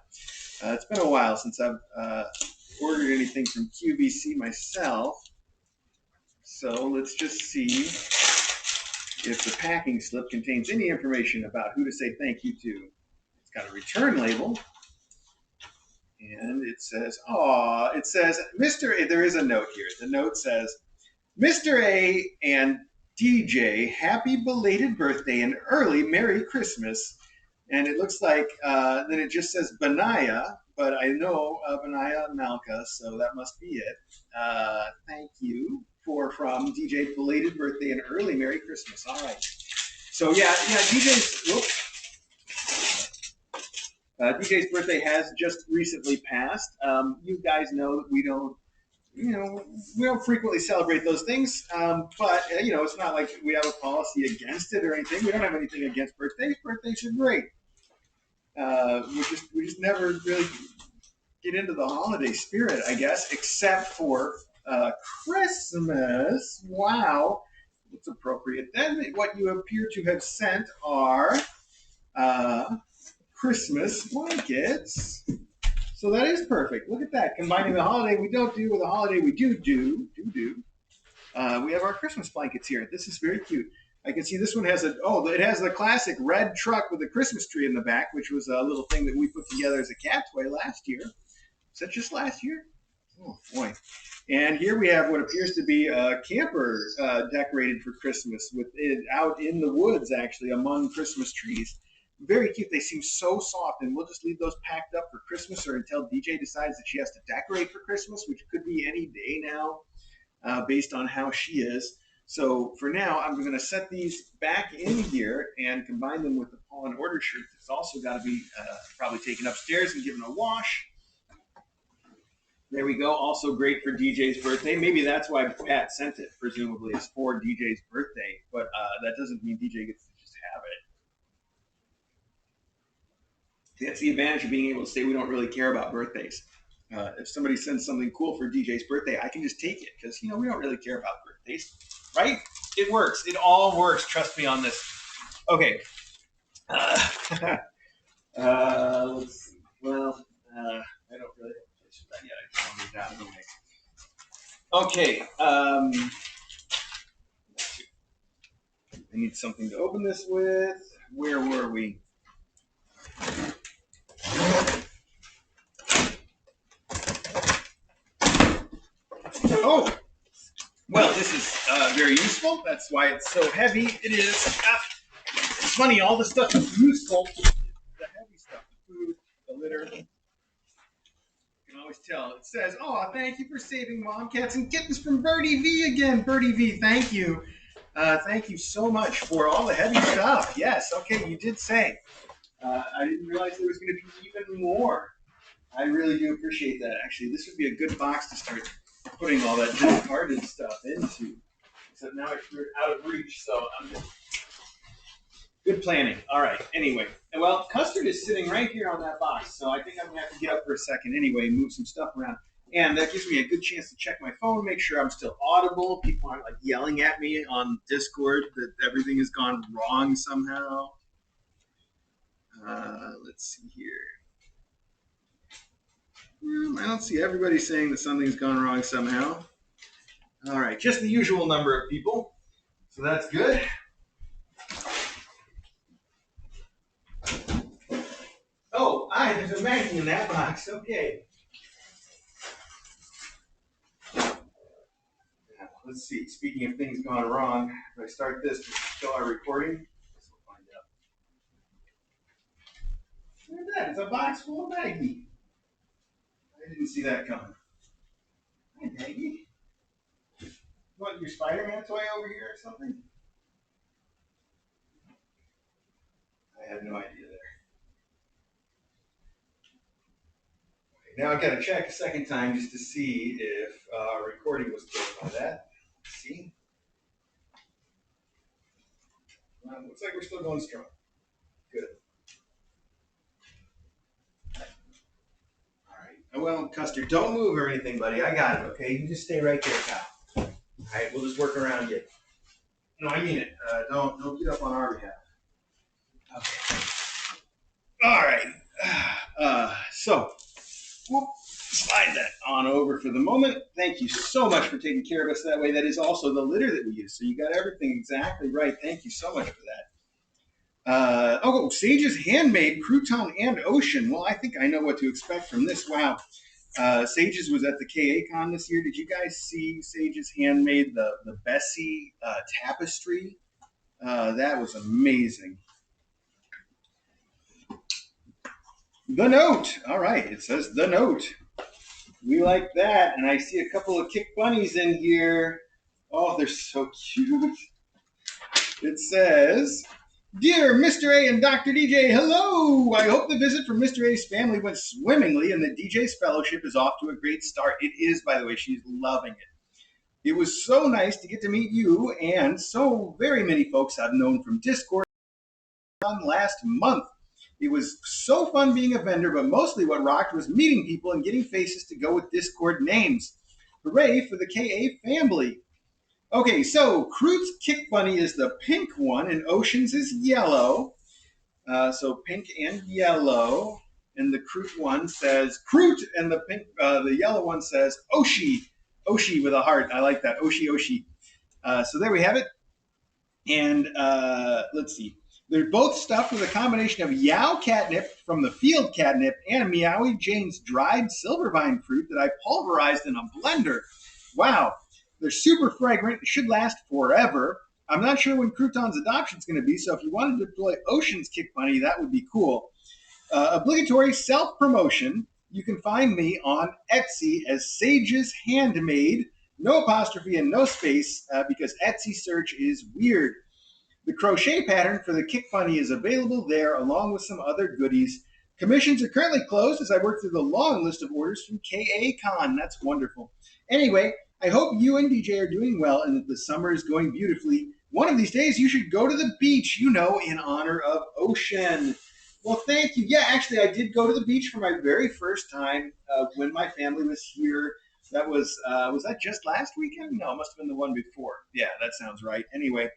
It's been a while since I've ordered anything from QVC myself. So let's just see if the packing slip contains any information about who to say thank you to. It's got a return label. And it says, Mr. A, there is a note here. The note says, Mr. A and DJ, happy belated birthday and early Merry Christmas. And it looks like, then it just says Benaya, but I know Benaya Malka, so that must be it. Thank you from DJ, belated birthday and early Merry Christmas. All right. So yeah, DJ's birthday has just recently passed. You guys know that we don't frequently celebrate those things, but it's not like we have a policy against it or anything. We don't have anything against birthdays. Birthdays are great. We just never really get into the holiday spirit, I guess, except for Christmas. Wow, it's appropriate. Then what you appear to have sent are Christmas blankets. So that is perfect. Look at that. Combining the holiday we don't do with the holiday we do. We have our Christmas blankets here. This is very cute. I can see this one has it has the classic red truck with a Christmas tree in the back, which was a little thing that we put together as a cat toy last year. Is that just last year? Oh, boy. And here we have what appears to be a camper decorated for Christmas with it out in the woods, actually, among Christmas trees. Very cute. They seem so soft, and we'll just leave those packed up for Christmas or until DJ decides that she has to decorate for Christmas, which could be any day now based on how she is. So for now, I'm going to set these back in here and combine them with the Paul and Order shirt. It's also got to be probably taken upstairs and given a wash. There we go. Also great for DJ's birthday. Maybe that's why Pat sent it, presumably, it's for DJ's birthday. But that doesn't mean DJ gets to just have it. That's the advantage of being able to say we don't really care about birthdays. If somebody sends something cool for DJ's birthday, I can just take it because, we don't really care about birthdays, right? It works. It all works. Trust me on this. Okay. Let's see. Well, I don't really have a place for that yet. I just want to move that away. Okay. I need something to open this with. Where were we? Oh, well, this is very useful. That's why it's so heavy. It is. It's funny, all the stuff is useful. The heavy stuff, the food, the litter. You can always tell. It says, "Oh, thank you for saving mom, cats, and kittens from Birdie V again." Birdie V, thank you. Thank you so much for all the heavy stuff. Yes, okay, you did say. I didn't realize there was going to be even more. I really do appreciate that. Actually, this would be a good box to start putting all that discarded stuff into. Except now I threw it out of reach, so I'm just... Good planning. All right. Anyway, well, Custard is sitting right here on that box, so I think I'm going to have to get up for a second anyway and move some stuff around. And that gives me a good chance to check my phone, make sure I'm still audible. People aren't like yelling at me on Discord that everything has gone wrong somehow. Let's see here. I don't see everybody saying that something's gone wrong somehow. All right, just the usual number of people. So that's good. Oh, there's a Maggie in that box. Okay. Let's see. Speaking of things gone wrong, if I start this, does it show our recording? I guess we'll find out. Look at that. It's a box full of Maggie. I didn't see that coming. Hi, Maggie. You want your Spider-Man toy over here or something? I have no idea there. Now I've got to check a second time just to see if our recording was killed by that. Let's see. Looks like we're still going strong. Good. All right. Well, Custard, don't move or anything, buddy. I got it, okay? You just stay right there, pal. All right, we'll just work around you. No, I mean it. Don't get up on our behalf. Okay. All right. So, whoop, slide that on over for the moment. Thank you so much for taking care of us that way. That is also the litter that we use. So you got everything exactly right. Thank you so much for that. Sage's Handmade, Crouton, and Ocean. Well, I think I know what to expect from this. Wow. Sage's was at the KA-Con this year. Did you guys see Sage's Handmade, the Bessie tapestry? That was amazing. The Note. All right, it says The Note. We like that. And I see a couple of Kick Bunnies in here. Oh, they're so cute. It says, "Dear Mr. A and Dr. DJ, hello! I hope the visit from Mr. A's family went swimmingly and that DJ's fellowship is off to a great start." It is, by the way. She's loving it. It was so nice to get to meet you and so very many folks I've known from Discord last month. It was so fun being a vendor, but mostly what rocked was meeting people and getting faces to go with Discord names. Hooray for the KA family. Okay, so Kroot's Kick Bunny is the pink one, and Ocean's is yellow. So pink and yellow. And the Kroot one says Kroot, and the yellow one says Oshi. Oshi with a heart. I like that. Oshi, Oshi. So there we have it. And let's see. They're both stuffed with a combination of Yow catnip from the field catnip and Meowie Jane's dried silvervine fruit that I pulverized in a blender. Wow. They're super fragrant. It should last forever. I'm not sure when Crouton's adoption is going to be, so if you wanted to deploy Ocean's Kick Bunny, that would be cool. Obligatory self-promotion. You can find me on Etsy as Sage's Handmade. no apostrophe and no space because Etsy search is weird. The crochet pattern for the Kick Bunny is available there along with some other goodies. Commissions are currently closed as I work through the long list of orders from KA-Con. That's wonderful. Anyway, I hope you and DJ are doing well and that the summer is going beautifully. One of these days you should go to the beach, you know, in honor of Ocean. Well, thank you. Yeah, actually, I did go to the beach for my very first time when my family was here. That was that just last weekend? No, it must have been the one before. Yeah, that sounds right. Anyway,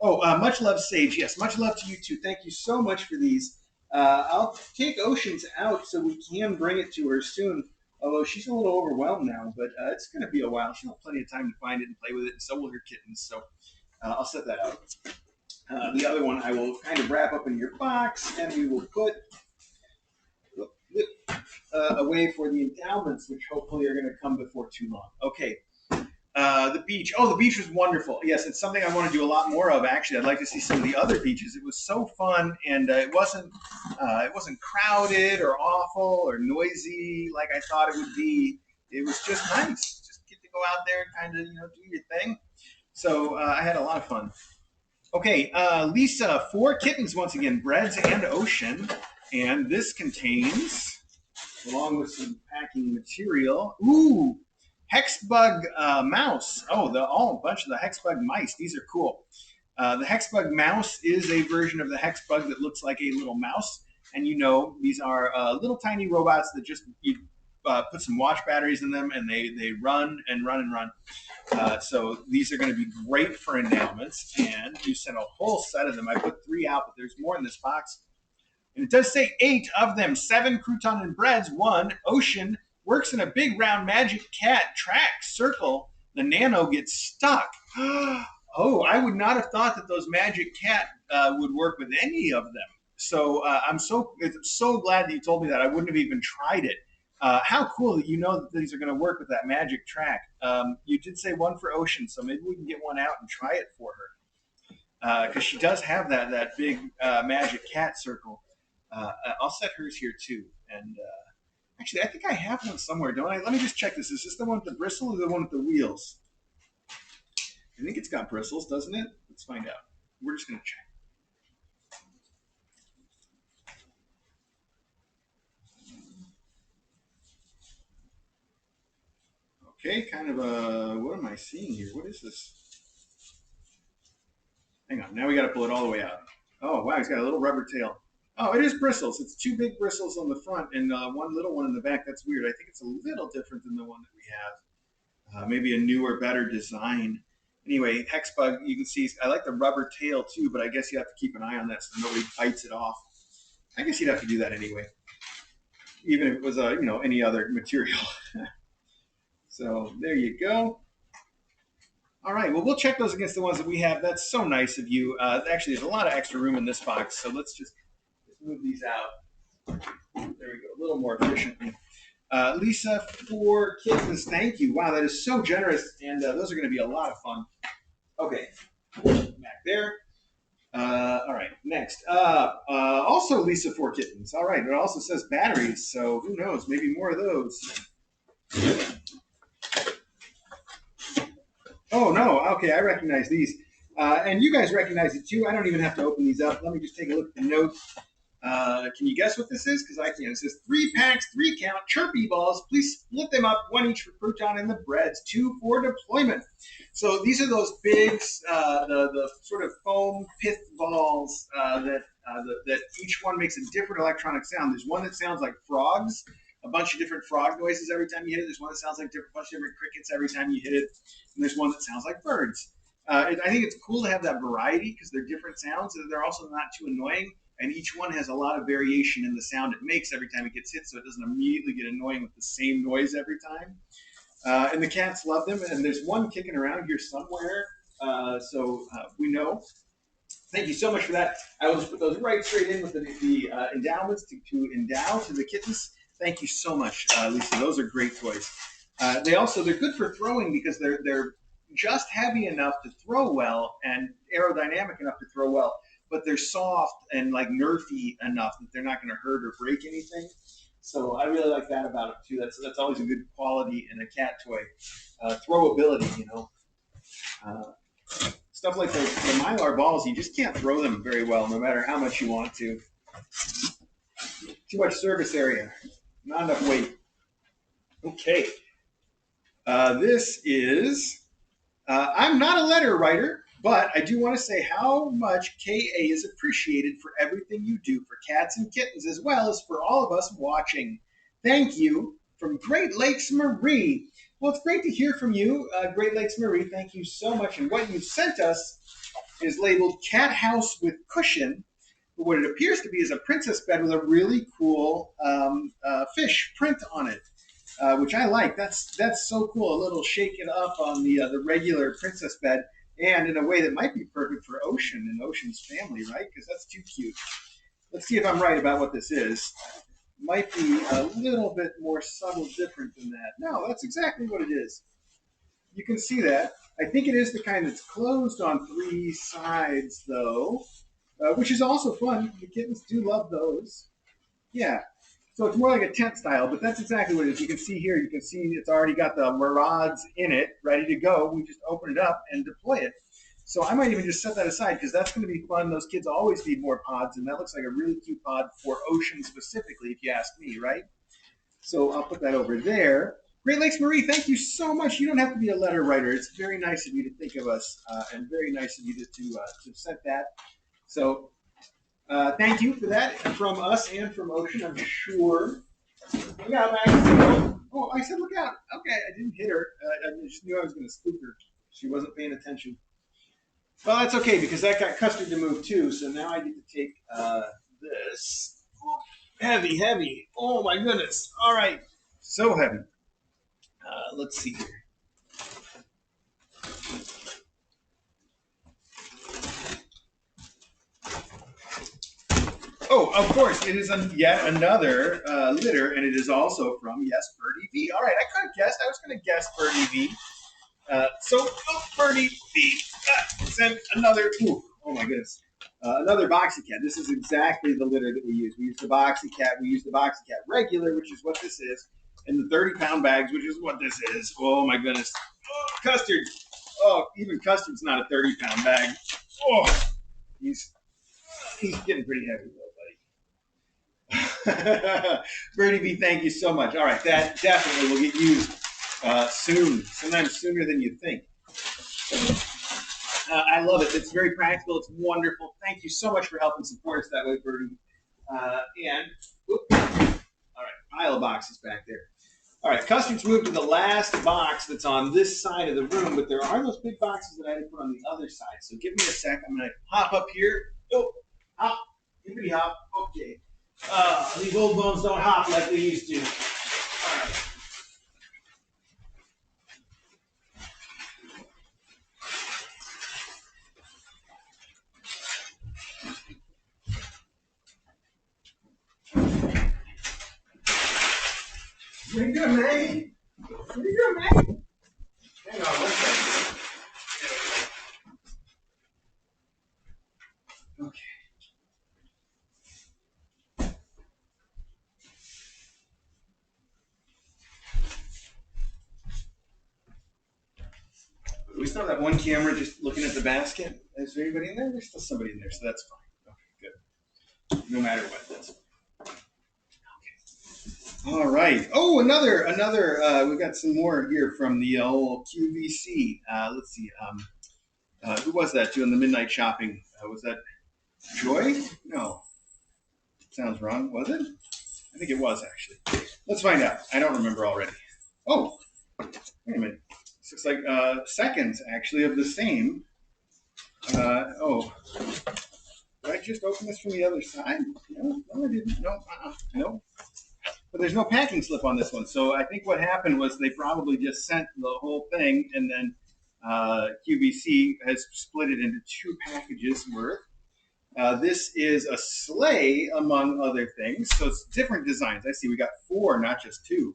much love, Sage. Yes, much love to you too. Thank you so much for these. I'll take Oceans out so we can bring it to her soon. Although she's a little overwhelmed now, but it's going to be a while. She'll have plenty of time to find it and play with it, and so will her kittens. So I'll set that out. The other one I will kind of wrap up in your box, and we will put away for the endowments, which hopefully are going to come before too long. Okay. The beach. Oh, the beach was wonderful. Yes, it's something I want to do a lot more of. Actually, I'd like to see some of the other beaches. It was so fun, and it wasn't crowded or awful or noisy like I thought it would be. It was just nice. Just get to go out there and kind of do your thing. So I had a lot of fun. Okay, Lisa, 4 kittens once again, Breads and Ocean, and this contains, along with some packing material. Ooh. Hex Bug Mouse. Oh, a bunch of the Hex Bug mice. These are cool. The Hex Bug Mouse is a version of the Hex Bug that looks like a little mouse. And these are little tiny robots that just you put some watch batteries in them and they run and run and run. So these are going to be great for endowments. And you sent a whole set of them. I put 3 out, but there's more in this box. And it does say 8 of them. 7 crouton and breads. 1 Ocean. Works in a big round magic cat track circle. The nano gets stuck. Oh, I would not have thought that those magic cat would work with any of them. So I'm so glad that you told me that. I wouldn't have even tried it. How cool that you know that these are going to work with that magic track. You did say 1 for Ocean, so maybe we can get one out and try it for her. Because she does have that big magic cat circle. I'll set hers here too. And actually, I think I have one somewhere, don't I? Let me just check this. Is this the one with the bristle or the one with the wheels? I think it's got bristles, doesn't it? Let's find out. We're just going to check. Okay, kind of what am I seeing here? What is this? Hang on, now we got to pull it all the way out. Oh, wow, he's got a little rubber tail. Oh, it is bristles. It's 2 big bristles on the front and 1 little one in the back. That's weird. I think it's a little different than the one that we have. Maybe a newer, better design. Anyway, Hex Bug, you can see, I like the rubber tail too, but I guess you have to keep an eye on that so nobody bites it off. I guess you'd have to do that anyway, even if it was, any other material. So there you go. All right, well, we'll check those against the ones that we have. That's so nice of you. Actually, there's a lot of extra room in this box, so let's just move these out. There we go, a little more efficiently. Lisa, 4 kittens, thank you. Wow, that is so generous, and those are going to be a lot of fun. Okay, back there. All right, next. Also, Lisa, 4 kittens. All right, it also says batteries, so who knows? Maybe more of those. Oh, no, okay, I recognize these. And you guys recognize it too. I don't even have to open these up. Let me just take a look at the notes. Can you guess what this is? Because I can't. It says 3 packs, 3 count, chirpy balls. Please split them up, 1 each for crouton and the breads, 2 for deployment. So these are those big, the sort of foam pith balls that each one makes a different electronic sound. There's one that sounds like frogs, a bunch of different frog noises every time you hit it. There's one that sounds like a bunch of different crickets every time you hit it. And there's one that sounds like birds. I think it's cool to have that variety because they're different sounds and they're also not too annoying. And each one has a lot of variation in the sound it makes every time it gets hit, so it doesn't immediately get annoying with the same noise every time. And the cats love them, and there's one kicking around here somewhere, so we know. Thank you so much for that. I will just put those right straight in with the endowments to endow to the kittens. Thank you so much, Lisa. Those are great toys. They're good for throwing because they're just heavy enough to throw well and aerodynamic enough to throw well, but they're soft and like nerfy enough that they're not going to hurt or break anything. So I really like that about them too. That's always a good quality in a cat toy. Throwability, you know. Stuff like the Mylar balls, you just can't throw them very well, no matter how much you want to. Too much surface area, not enough weight. Okay. This is, I'm not a letter writer, but I do want to say how much KA is appreciated for everything you do for cats and kittens, as well as for all of us watching. Thank you from Great Lakes Marie. Well, it's great to hear from you, Great Lakes Marie. Thank you so much. And what you sent us is labeled Cat House with Cushion. But what it appears to be is a princess bed with a really cool fish print on it. Which I like. That's so cool. A little shake it up on the regular princess bed, and in a way that might be perfect for Ocean and Ocean's family, right? Because that's too cute. Let's see if I'm right about what this is. Might be a little bit more subtle, different than that. No, that's exactly what it is. You can see that. I think it is the kind that's closed on 3 sides, though, which is also fun. The kittens do love those. Yeah. So it's more like a tent style, but that's exactly what it is. You can see here, you can see it's already got the Maraud's in it, ready to go. We just open it up and deploy it. So I might even just set that aside because that's going to be fun. Those kids always need more pods, and that looks like a really cute pod for Ocean specifically, if you ask me, right? So I'll put that over there. Great Lakes Marie, thank you so much. You don't have to be a letter writer. It's very nice of you to think of us, and very nice of you to set that. So thank you for that from us and from Ocean, I'm sure. Look out, Max. Oh, I said look out. Okay, I didn't hit her. I just knew I was going to spook her. She wasn't paying attention. Well, that's okay because that got Custard to move too. So now I get to take this. Oh, heavy, heavy. Oh my goodness. All right. So heavy. Let's see here. Oh, of course, it is yet another litter, and it is also from Yes Birdie V. All right, I could have guessed. I was going to guess Birdie V. Birdie V sent another. Ooh, oh my goodness, another Boxy Cat. This is exactly the litter that we use. We use the Boxy Cat. We use the Boxy Cat regular, which is what this is, and the 30-pound bags, which is what this is. Oh my goodness, Custard. Oh, even Custard's not a 30-pound bag. Oh, he's getting pretty heavy though. Birdie B, thank you so much. All right, that definitely will get used soon, sometimes sooner than you think. I love it. It's very practical. It's wonderful. Thank you so much for helping support us that way, Birdie. All right, pile of boxes back there. All right, Custard's moved to the last box that's on this side of the room, but there are those big boxes that I had to put on the other side. So give me a sec. I'm going to hop up here. Oh, hop. Hippity hop. Okay. These old bones don't hop like they used to. All right. What are you doing, man? What are you doing, man? Hang on one second. Okay. We still have that one camera just looking at the basket. Is there anybody in there? There's still somebody in there, so that's fine. Okay, good. No matter what, that's fine. Okay. All right. Oh, another. We got some more here from the old QVC. Let's see. Who was that doing the midnight shopping? Was that Joy? No. Sounds wrong. Was it? I think it was actually. Let's find out. I don't remember already. Oh, wait a minute. This looks like seconds actually of the same. Oh, did I just open this from the other side? No, I didn't. No, no. But there's no packing slip on this one. So I think what happened was they probably just sent the whole thing, and then QVC has split it into 2 packages worth. This is a sleigh, among other things. So it's different designs. I see we got 4, not just 2.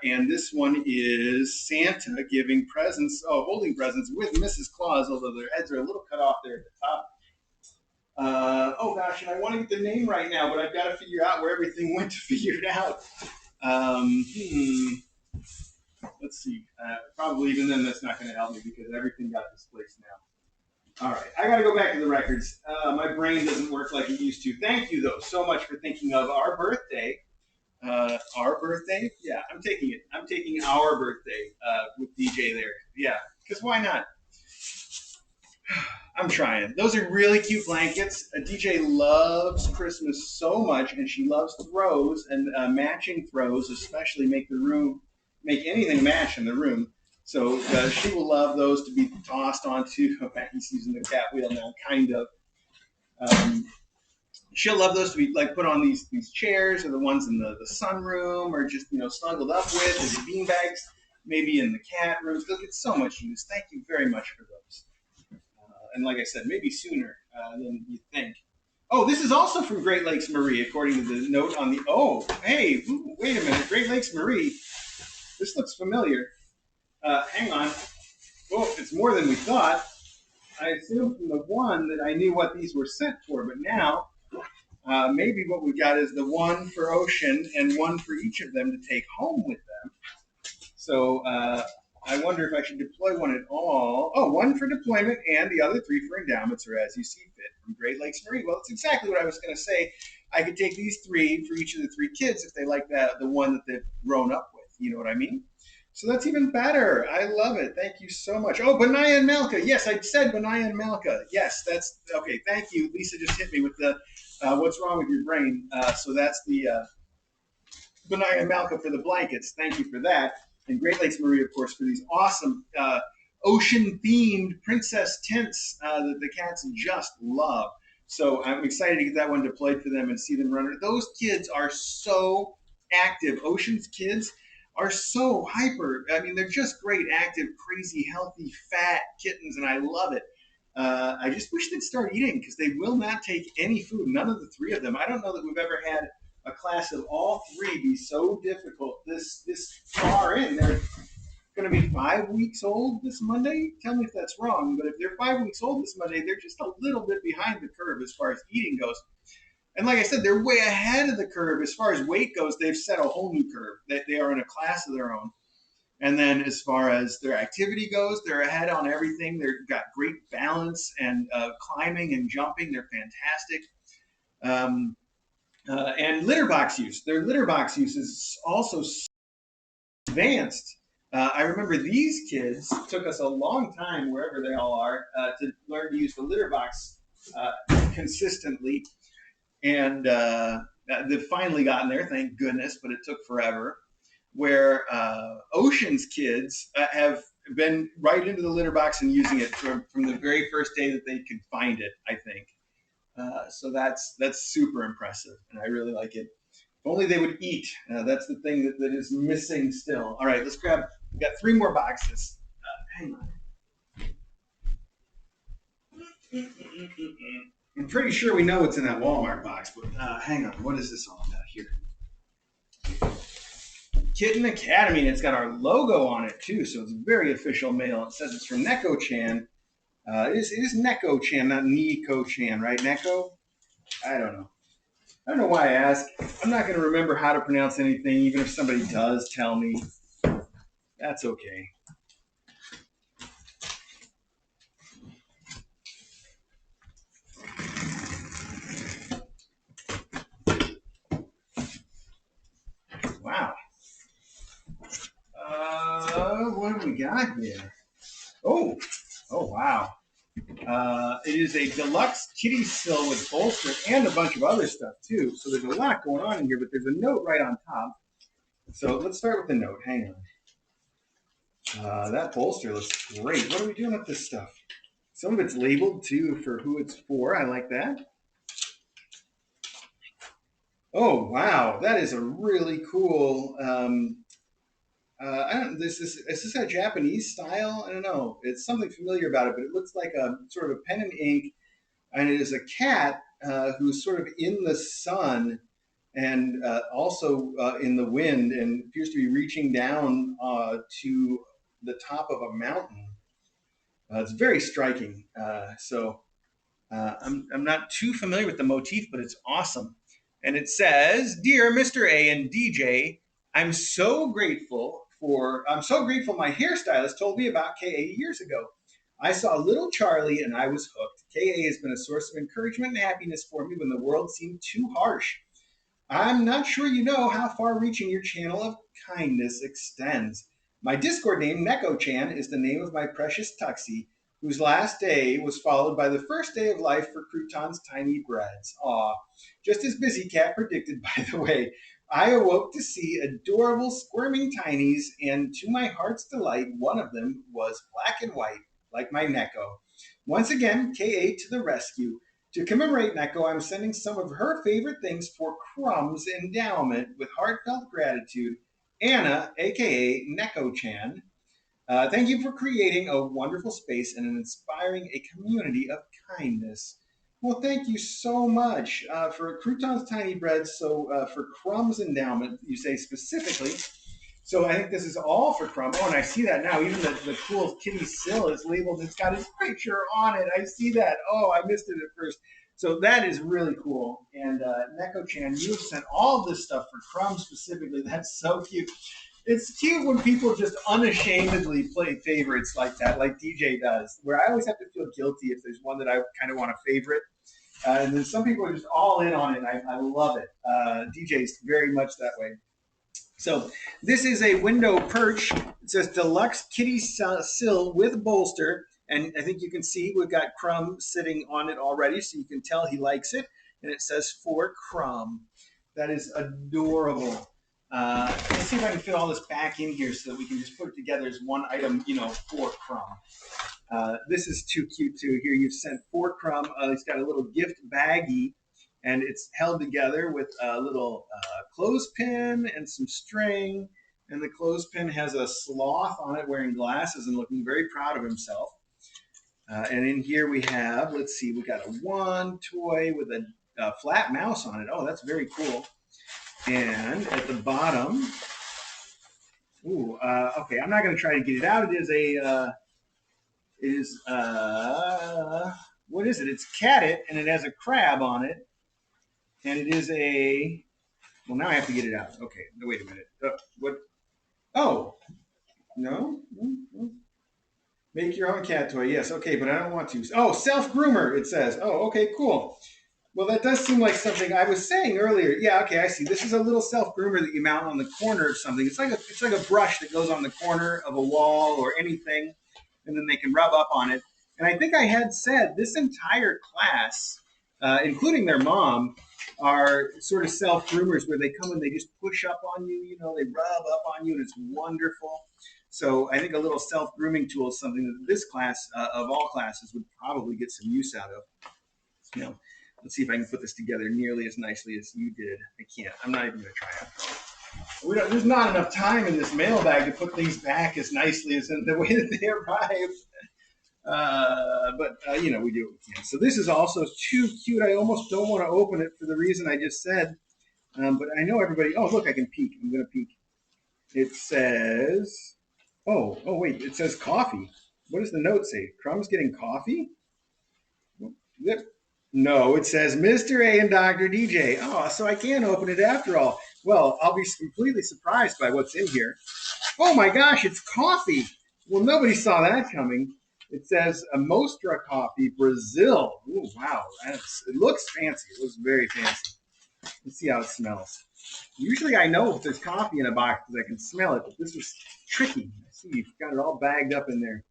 And this one is Santa giving presents, holding presents with Mrs. Claus, although their heads are a little cut off there at the top. Oh gosh, and I want to get the name right now, but I've got to figure out where everything went to figure it out. Um, hmm, let's see. Probably even then that's not going to help me because everything got displaced now. All right, I got to go back to the records. My brain doesn't work like it used to. Thank you though so much for thinking of our birthday. Our birthday? Yeah, I'm taking it. I'm taking our birthday with DJ there. Yeah, because why not? I'm trying. Those are really cute blankets. DJ loves Christmas so much, and she loves throws and matching throws, especially make anything match in the room. So she will love those to be tossed onto. He's using the cat wheel now, kind of. Um, she'll love those to be like put on these chairs or the ones in the sunroom or just snuggled up with or the bean bags, maybe in the cat rooms. They'll get so much use. Thank you very much for those. And like I said, maybe sooner than you think. Oh, this is also from Great Lakes Marie, according to the note on the. Oh, hey, ooh, wait a minute, Great Lakes Marie. This looks familiar. Hang on. Oh, it's more than we thought. I assumed from the one that I knew what these were sent for, but now maybe what we got is the one for Ocean and one for each of them to take home with them. So I wonder if I should deploy one at all. Oh, one for deployment and the other three for endowments or as you see fit from Great Lakes Marine. Well, that's exactly what I was going to say. I could take these three for each of the three kids if they like the one that they've grown up with. You know what I mean? So that's even better. I love it. Thank you so much. Oh, Benaya and Malka. Yes, I said Benaya and Malka. Yes, that's okay. Thank you. Lisa just hit me with the what's wrong with your brain. So that's the Benaya and Malka for the blankets. Thank you for that. And Great Lakes Marie, of course, for these awesome ocean-themed princess tents that the cats just love. So I'm excited to get that one deployed for them and see them run. Those kids are so active. Ocean's kids are so hyper. I mean, they're just great, active, crazy, healthy, fat kittens, and I love it. I just wish they'd start eating because they will not take any food. None of the three of them. I don't know that we've ever had a class of all three be so difficult this far in. They're going to be 5 weeks old this Monday. Tell me if that's wrong, but if they're 5 weeks old this Monday, they're just a little bit behind the curve as far as eating goes. And like I said, they're way ahead of the curve as far as weight goes. They've set a whole new curve. They are in a class of their own. And then as far as their activity goes, they're ahead on everything. They've got great balance and climbing and jumping. They're fantastic. And litter box use. Their litter box use is also advanced. I remember these kids took us a long time, wherever they all are, to learn to use the litter box consistently. And they've finally gotten there, thank goodness, but it took forever. Where Ocean's kids have been right into the litter box and using it from the very first day that they could find it, I think. So that's super impressive, and I really like it. If only they would eat. That's the thing that is missing still. All right, let's grab. We got three more boxes. Hang on. I'm pretty sure we know what's in that Walmart box, but hang on. What is this all about here? Kitten Academy, and it's got our logo on it too, so it's very official mail. It says it's from Neko-chan. It is Neko-chan, not Nico-chan, right? Neko? I don't know. I don't know why I ask. I'm not going to remember how to pronounce anything, even if somebody does tell me. That's okay. Wow. What do we got here? Oh, wow. It is a deluxe kitty sill with bolster and a bunch of other stuff too. So there's a lot going on in here, but there's a note right on top. So let's start with the note. Hang on. That bolster looks great. What are we doing with this stuff? Some of it's labeled too for who it's for. I like that. Oh wow, that is a really cool. I don't. Is this a Japanese style? I don't know. It's something familiar about it, but it looks like a sort of a pen and ink, and it is a cat who's sort of in the sun and also in the wind, and appears to be reaching down to the top of a mountain. It's very striking. So I'm not too familiar with the motif, but it's awesome. And it says, "Dear Mr. A and DJ, I'm so grateful my hairstylist told me about KA years ago. I saw little Charlie and I was hooked. KA has been a source of encouragement and happiness for me when the world seemed too harsh. I'm not sure you know how far reaching your channel of kindness extends. My Discord name, Neko-chan, is the name of my precious Tuxie, whose last day was followed by the first day of life for Crouton's tiny breads. Aw, just as Busy Cat predicted, by the way. I awoke to see adorable squirming tinies, and to my heart's delight, one of them was black and white, like my Neko. Once again, KA to the rescue. To commemorate Neko, I'm sending some of her favorite things for Crumb's endowment with heartfelt gratitude. Anna, aka Neko-chan, thank you for creating a wonderful space and inspiring a community of kindness. Well, thank you so much for Crouton's Tiny Bread. So, for Crumb's endowment, you say specifically. So, I think this is all for Crumb. Oh, and I see that now. Even the cool kitty sill is labeled. It's got his picture on it. I see that. Oh, I missed it at first. So, that is really cool. And Neko-chan, you have sent all this stuff for Crumb specifically. That's so cute. It's cute when people just unashamedly play favorites like that, like DJ does, where I always have to feel guilty if there's one that I kind of want to favorite. And then some people are just all in on it. I love it. DJ's very much that way. So this is a window perch. It says deluxe kitty sill with bolster. And I think you can see we've got Crumb sitting on it already, so you can tell he likes it. And it says for Crumb. That is adorable. Let's see if I can fit all this back in here so that we can just put it together as one item, for Crumb. This is too cute too. Here you've sent for Crumb. It's got a little gift baggie, and it's held together with a little clothespin and some string. And the clothespin has a sloth on it wearing glasses and looking very proud of himself. And in here we have, let's see, we got a one toy with a flat mouse on it. Oh, that's very cool. And at the bottom, okay, I'm not going to try to get it out. What is it? It's Cat-It, and it has a crab on it. And it is well, now I have to get it out. Okay, no, wait a minute. What? Oh, no? Make your own cat toy. Yes, okay, but I don't want to. Oh, self-groomer, it says. Oh, okay, cool. Well, that does seem like something I was saying earlier. Yeah, okay, I see. This is a little self-groomer that you mount on the corner of something. It's like a brush that goes on the corner of a wall or anything, and then they can rub up on it. And I think I had said this entire class, including their mom, are sort of self-groomers where they come and they just push up on you. They rub up on you, and it's wonderful. So I think a little self-grooming tool is something that this class, of all classes, would probably get some use out of. Let's see if I can put this together nearly as nicely as you did. I can't. I'm not even going to try it. There's not enough time in this mailbag to put things back as nicely as in the way that they arrived. But we do what we can. So this is also too cute. I almost don't want to open it for the reason I just said. But I know everybody. Oh, look, I can peek. I'm going to peek. It says, wait, it says coffee. What does the note say? Crumb's getting coffee? No, it says Mr. A and Dr. DJ. Oh, so I can open it after all. Well, I'll be completely surprised by what's in here. Oh my gosh, it's coffee. Well, nobody saw that coming. It says a Mostra coffee, Brazil. Ooh, wow. It looks fancy. It looks very fancy. Let's see how it smells. Usually I know if there's coffee in a box because I can smell it, but this was tricky. I see you've got it all bagged up in there.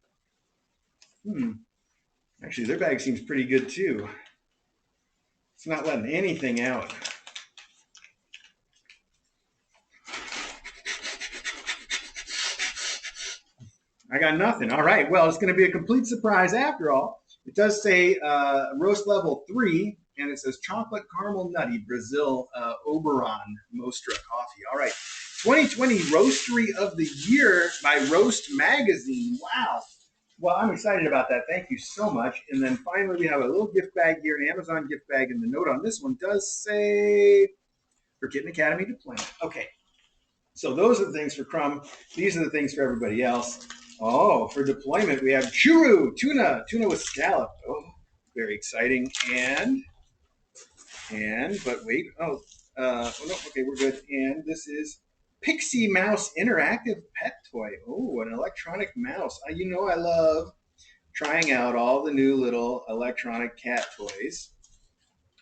Actually, their bag seems pretty good too. It's not letting anything out. I got nothing. All right. Well, it's going to be a complete surprise after all. It does say roast level 3, and it says chocolate caramel nutty Brazil Oberon Mostra coffee. All right. 2020 Roastery of the Year by Roast Magazine. Wow. Well, I'm excited about that. Thank you so much. And then finally, we have a little gift bag here, an Amazon gift bag. And the note on this one does say for Kitten Academy deployment. Okay. So those are the things for Crumb. These are the things for everybody else. Oh, for deployment, we have churro, tuna with scallop. Oh, Very exciting. But wait, oh no, okay, we're good. And this is Pixie Mouse Interactive Pet Toy. Oh, an electronic mouse. You know I love trying out all the new little electronic cat toys.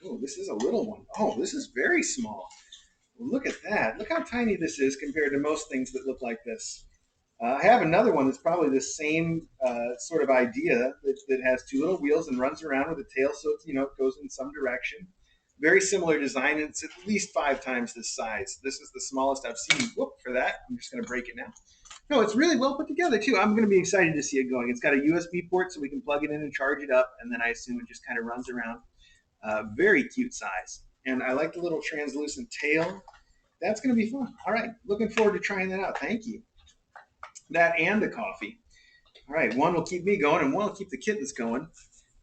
Oh, this is a little one. Oh, this is very small. Look at that. Look how tiny this is compared to most things that look like this. I have another one that's probably the same sort of idea that has two little wheels and runs around with a tail, so it's, it goes in some direction. Very similar design, and it's at least 5 times this size. This is the smallest I've seen. Whoop, for that. I'm just going to break it now. No, it's really well put together, too. I'm going to be excited to see it going. It's got a USB port, so we can plug it in and charge it up, and then I assume it just kind of runs around. Very cute size. And I like the little translucent tail. That's going to be fun. All right, looking forward to trying that out. Thank you. That and the coffee. All right, one will keep me going, and one will keep the kittens going.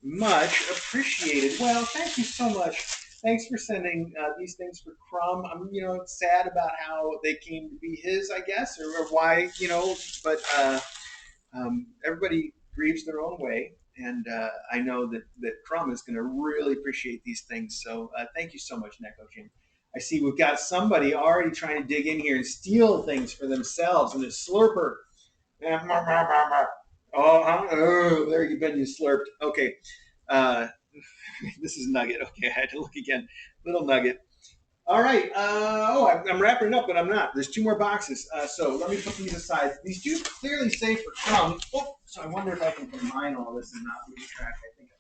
Much appreciated. Well, thank you so much. Thanks for sending these things for Crumb. I'm, sad about how they came to be his, I guess, or why, but everybody grieves their own way. And I know that Crumb is going to really appreciate these things. So thank you so much, Neko Jim. I see we've got somebody already trying to dig in here and steal things for themselves, and a slurper. Oh, there you've been, you slurped. Okay. This is Nugget. Okay, I had to look again. Little Nugget. All right. I'm wrapping it up, but I'm not. There's 2 more boxes. So let me put these aside. These do clearly say for Crumb. Oh, so I wonder if I can combine all this and not lose track. I think I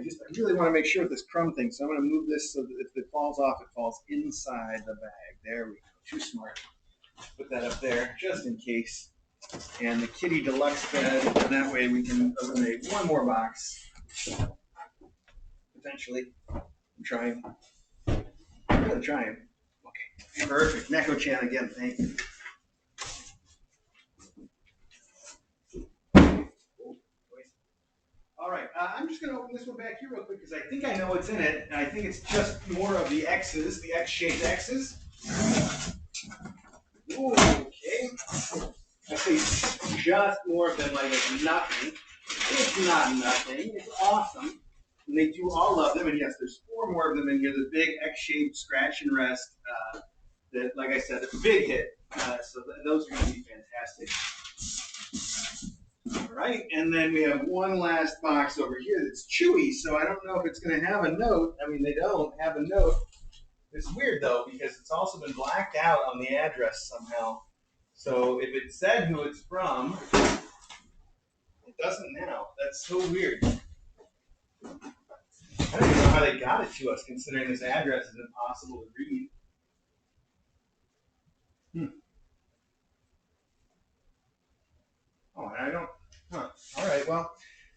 can. I really want to make sure with this Crumb thing. So I'm going to move this so that if it falls off, it falls inside the bag. There we go. Too smart. Put that up there just in case. And the Kitty Deluxe bed, and that way we can eliminate 1 more box. Potentially. I'm trying. I'm really trying. Okay. Perfect. Neko-chan again, thank you. All right, I'm just going to open this one back here real quick because I think I know what's in it, and I think it's just more of the X's, the X-shaped X's. Ooh, okay. I say just more of them like it's nothing. It's not nothing. It's awesome. And they do all love them. And yes, there's 4 more of them in here. The big X-shaped scratch and rest. That, like I said, a big hit. So those are going to be fantastic. All right. And then we have one last box over here that's chewy. So I don't know if it's going to have a note. I mean, they don't have a note. It's weird, though, because it's also been blacked out on the address somehow. So if it said who it's from, it doesn't now. That's so weird. I don't even know how they got it to us, considering this address is impossible to read. Oh, I don't. Huh. All right. Well,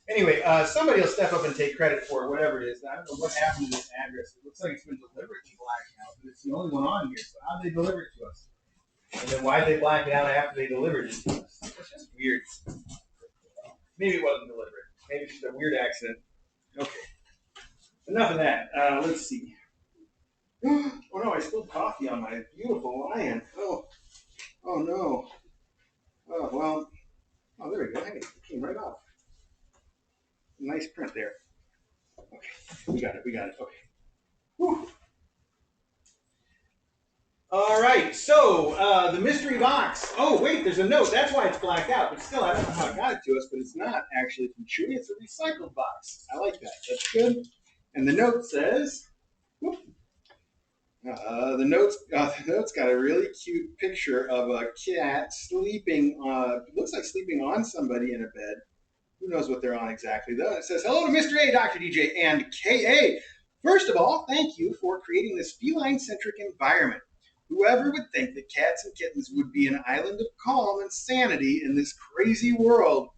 anyway, somebody will step up and take credit for it, whatever it is. I don't know what happened to this address. It looks like it's been deliberately blacked out, but it's the only one on here. So how did they deliver it to us? And then why did they black it out after they delivered it to us? It's just weird. Maybe it wasn't deliberate. Maybe it's just a weird accident. Okay. Enough of that. Let's see. Oh no, I spilled coffee on my beautiful lion. Oh no. Oh well. Oh, there we go. Hey, it came right off. Nice print there. Okay, we got it. Okay. Whew. All right, so the mystery box. Oh, wait, there's a note. That's why it's blacked out. But still, I don't know how it got it to us, but it's not actually from Chewy. It's a recycled box. I like that. That's good. And the note says, whoop, the note's got a really cute picture of a cat sleeping. Looks like sleeping on somebody in a bed. Who knows what they're on exactly, though. It says, hello to Mr. A, Dr. DJ, and KA. First of all, thank you for creating this feline-centric environment. Whoever would think that cats and kittens would be an island of calm and sanity in this crazy world?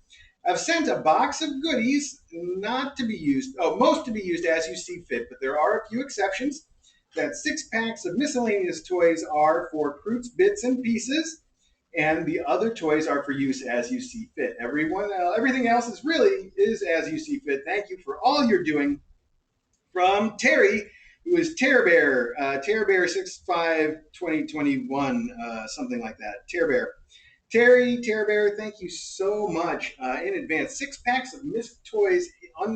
I've sent a box of goodies, not to be used, most to be used as you see fit, but there are a few exceptions. That 6 packs of miscellaneous toys are for Fruits, Bits, and Pieces, and the other toys are for use as you see fit. Everything else is as you see fit. Thank you for all you're doing. From Terry, who is Terror Bear 65 2021, something like that. Terror Bear. Terry Bear, thank you so much in advance. 6 packs of Mist toys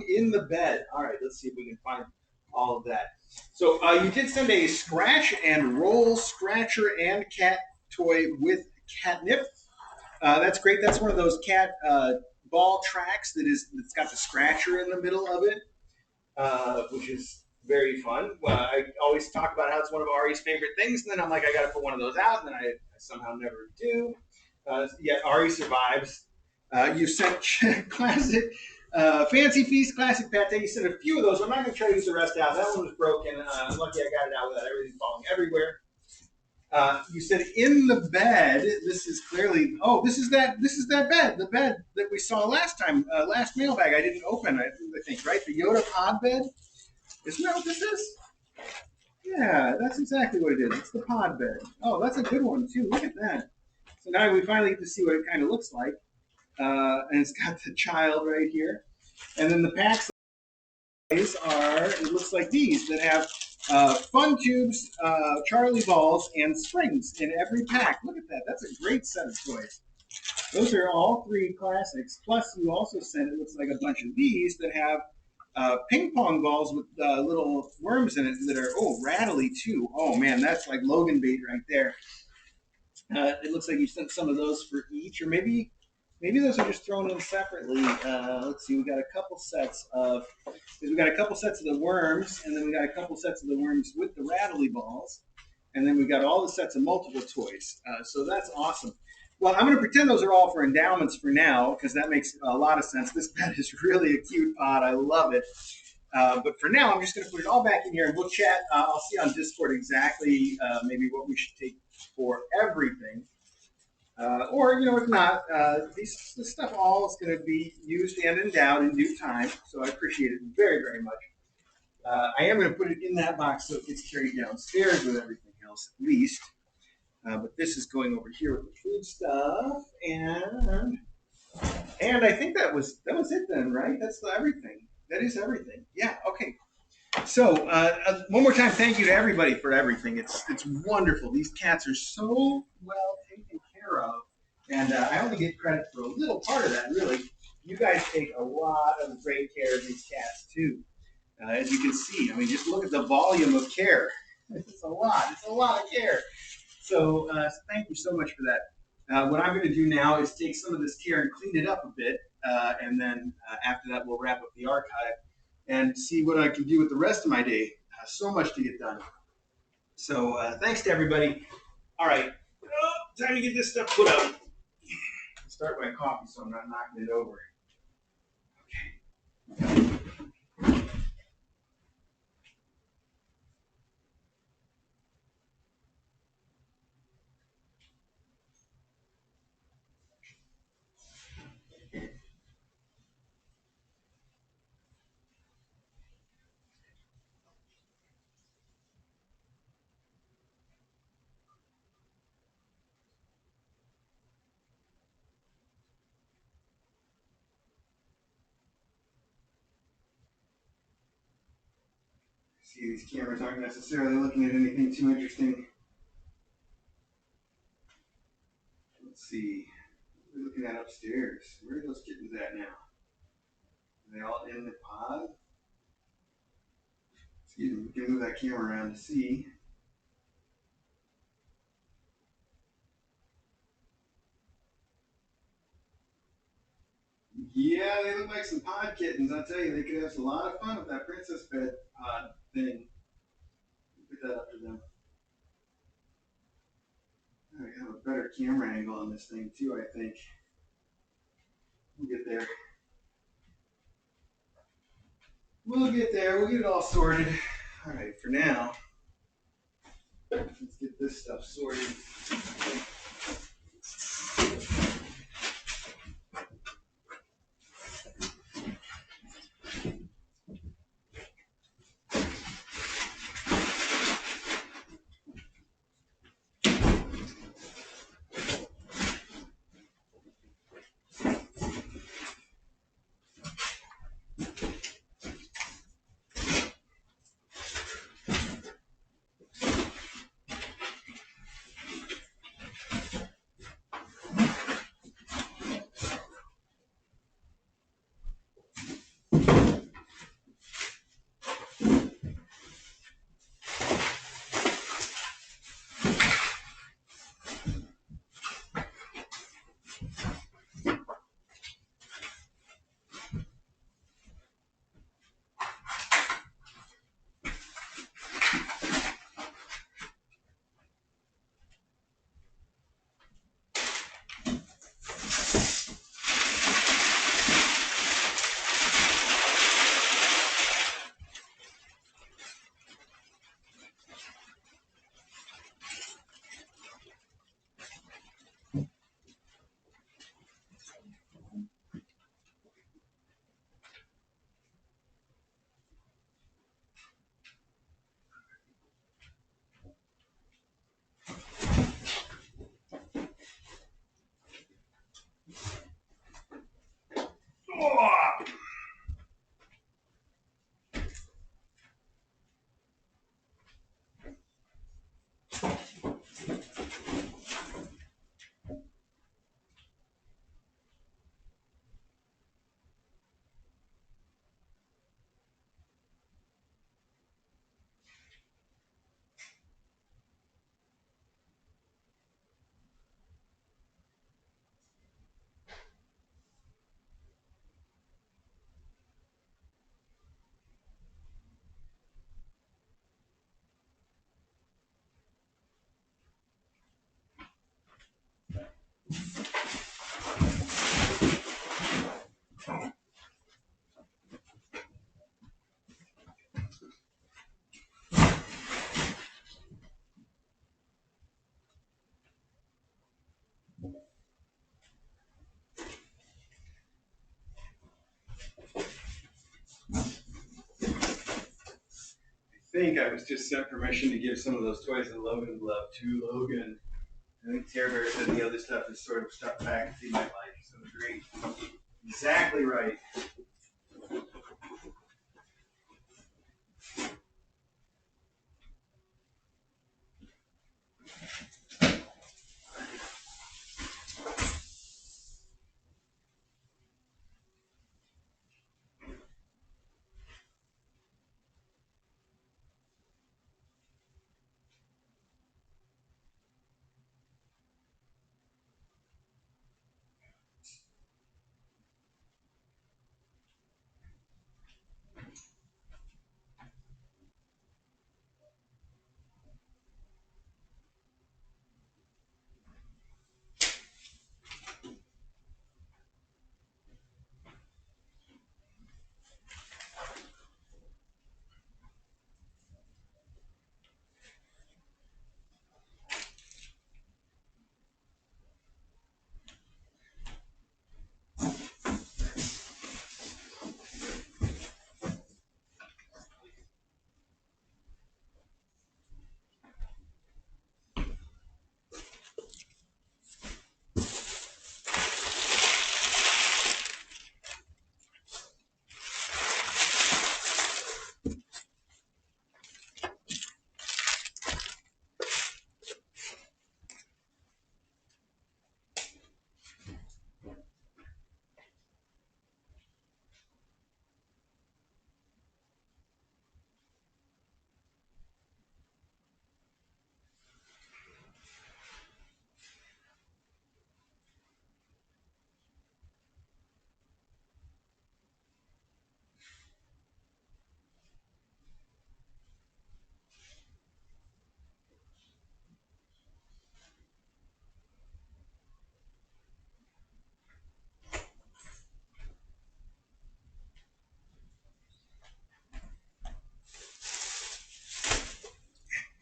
in the bed. All right, let's see if we can find all of that. So you did send a scratch and roll scratcher and cat toy with catnip. That's great. That's one of those cat ball tracks that's got the scratcher in the middle of it, which is very fun. I always talk about how it's one of Ari's favorite things, and then I'm like, I got to put one of those out, and then I somehow never do. Yet Ari survives. You sent classic Fancy Feast Classic Pate. You sent a few of those. I'm not going to try to use the rest out. That one was broken. I'm lucky I got it out without everything falling everywhere. You said in the bed. This is clearly. Oh, this is that bed. The bed that we saw last time. Last mailbag. I didn't open. I think right. The Yoda Pod Bed. Isn't that what this is? Yeah, that's exactly what it is. It's the pod bed. Oh, that's a good one too. Look at that. So now we finally get to see what it kind of looks like. And it's got the child right here. And then the packs are, it looks like these that have fun tubes, Charlie balls, and springs in every pack. Look at that. That's a great set of toys. Those are all 3 classics. Plus, you also sent, it looks like a bunch of these that have ping pong balls with little worms in it that are, rattly too. Oh man, that's like Logan bait right there. It looks like you sent some of those for each, or maybe those are just thrown in separately. Let's see, we got a couple sets of the worms, and then we got a couple sets of the worms with the rattly balls, and then we got all the sets of multiple toys. So that's awesome. Well, I'm going to pretend those are all for endowments for now, because that makes a lot of sense. This pet is really a cute pod. I love it. But for now, I'm just going to put it all back in here, and we'll chat. I'll see on Discord exactly maybe what we should take for everything. Or, if not, this stuff all is going to be used and endowed in due time. So I appreciate it very, very much. I am going to put it in that box so it gets carried downstairs with everything else, at least. But this is going over here with the food stuff, and I think that was it then, right? That's everything. That is everything. Yeah. Okay. So one more time, thank you to everybody for everything. It's wonderful. These cats are so well taken care of, and I only get credit for a little part of that. Really, you guys take a lot of great care of these cats too. As you can see, I mean, just look at the volume of care. It's a lot. It's a lot of care. So thank you so much for that. What I'm going to do now is take some of this care and clean it up a bit, and then after that we'll wrap up the archive and see what I can do with the rest of my day. So much to get done. So thanks to everybody. All right, time to get this stuff put out. Start my coffee so I'm not knocking it over. See, these cameras aren't necessarily looking at anything too interesting. Let's see. What are we looking at upstairs? Where are those kittens at now? Are they all in the pod? Excuse me, we can move that camera around to see. Yeah, they look like some pod kittens. I'll tell you, they could have a lot of fun with that princess bed pod thing. Put that up to them. I have a better camera angle on this thing too, I think. We'll get there. We'll get there. We'll get it all sorted. All right, for now, let's get this stuff sorted. think I was just sent permission to give some of those toys that Logan loved to Logan. I think Terror Bear said the other stuff is sort of stuff package he might like, so agree. Exactly right.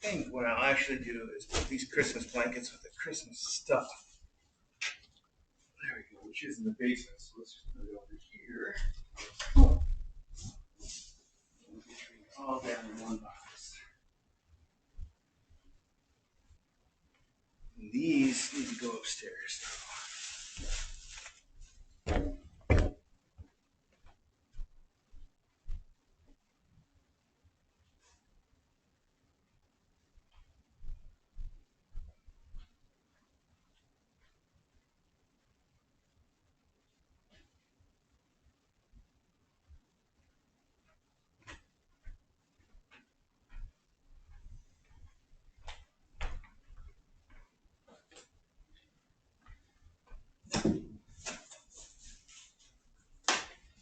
I think what I'll actually do is put these Christmas blankets with the Christmas stuff. There we go, which is in the basement, so let's just put it over here. All down in one box. And these need to go upstairs.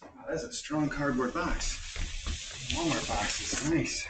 Wow, that's a strong cardboard box. Walmart box is nice.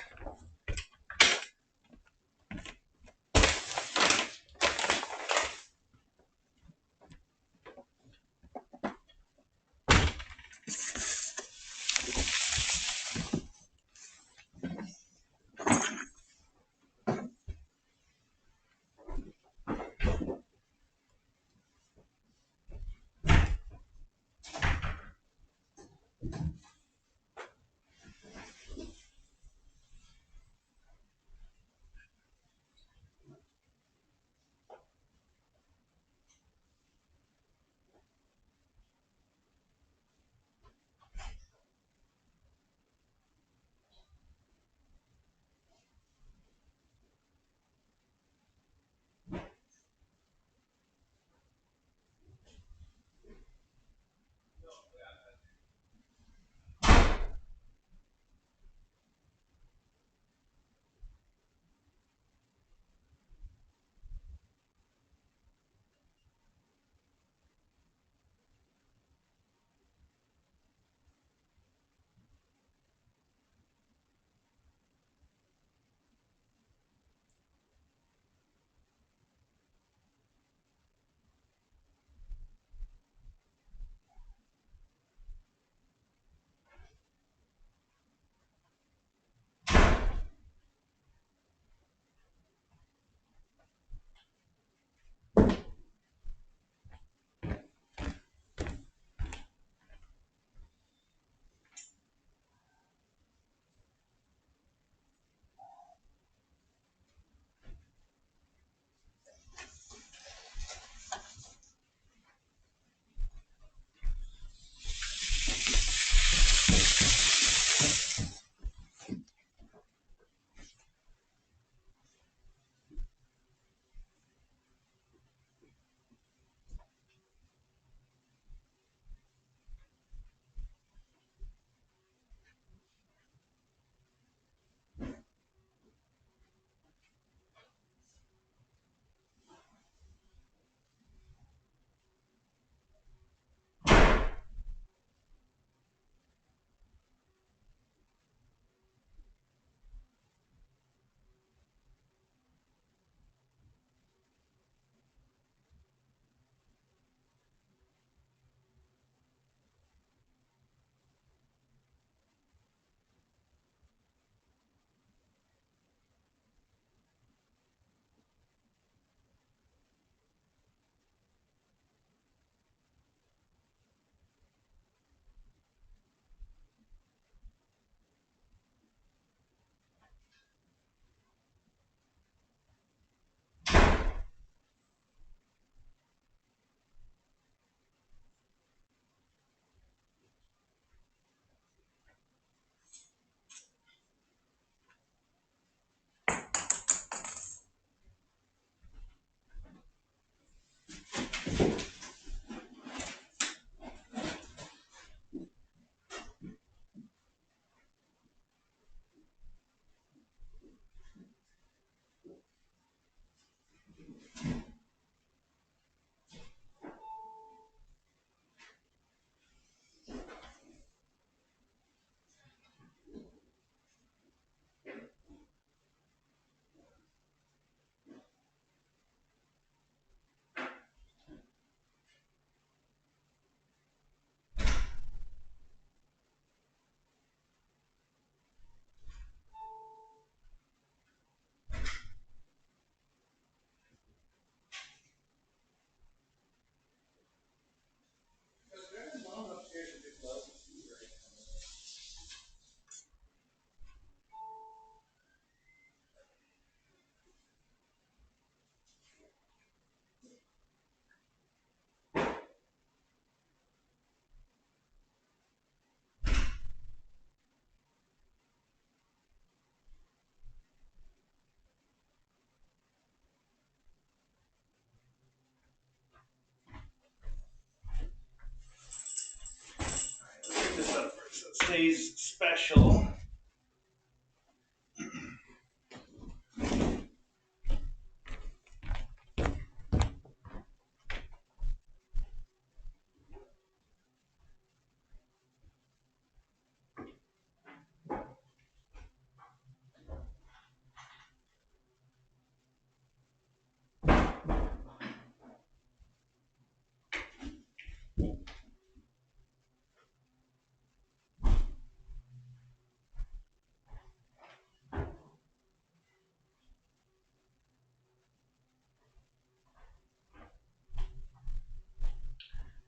birthday's special.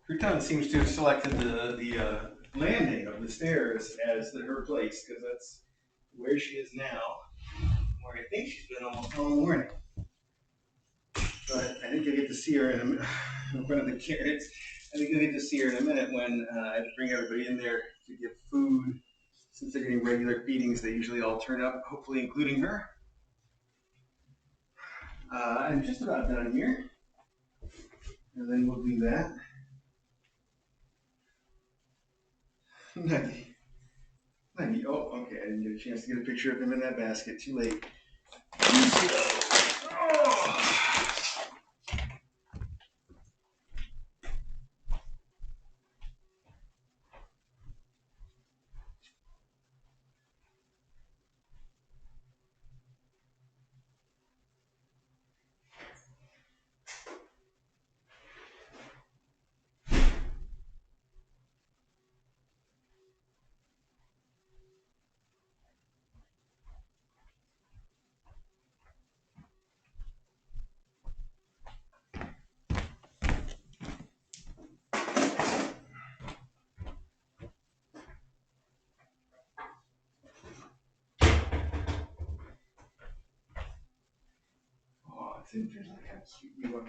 Crouton seems to have selected the landing of the stairs as her place, because that's where she is now, where I think she's been almost all morning. But I think I get to see her in a minute. One of the carrots. I think I get to see her in a minute when I have to bring everybody in there to give food. Since they're getting regular feedings, they usually all turn up, hopefully including her. I'm just about done here. And then we'll do that. Nuggy. Nuggy. Oh, okay. I didn't get a chance to get a picture of him in that basket. Too late. Oh. Oh, it's interesting how cute you are.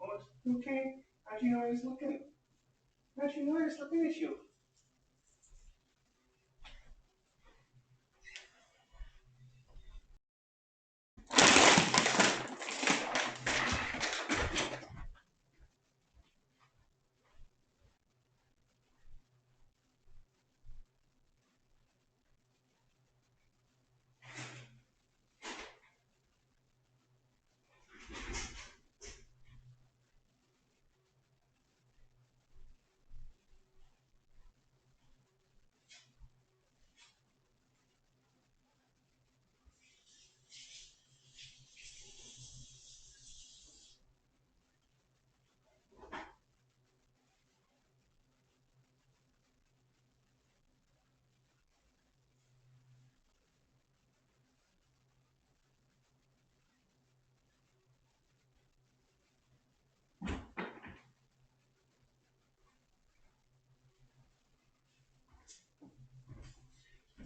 Oh, it's okay. How'd you know I was looking? How'd you know I was looking at you?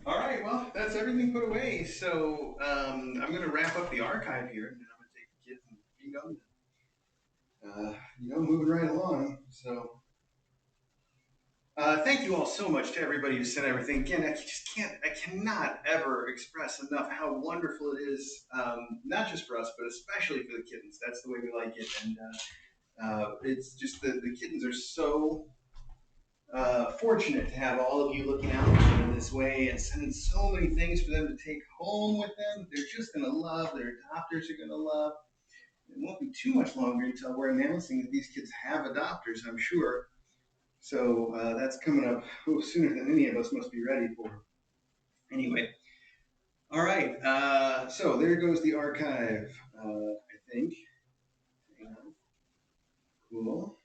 All right, well, that's everything put away. So I'm going to wrap up the archive here, and then I'm going to take the kids and feed them. Moving right along. So thank you all so much to everybody who sent everything. Again, I cannot ever express enough how wonderful it is, not just for us, but especially for the kittens. That's the way we like it. And it's just the kittens are so fortunate to have all of you looking out for them in this way and sending so many things for them to take home with them. They're just going to love. Their adopters are going to love. It won't be too much longer until we're announcing that these kids have adopters, I'm sure. So that's coming up sooner than any of us must be ready for. Anyway, all right. So there goes the archive, I think. Hang on. Cool.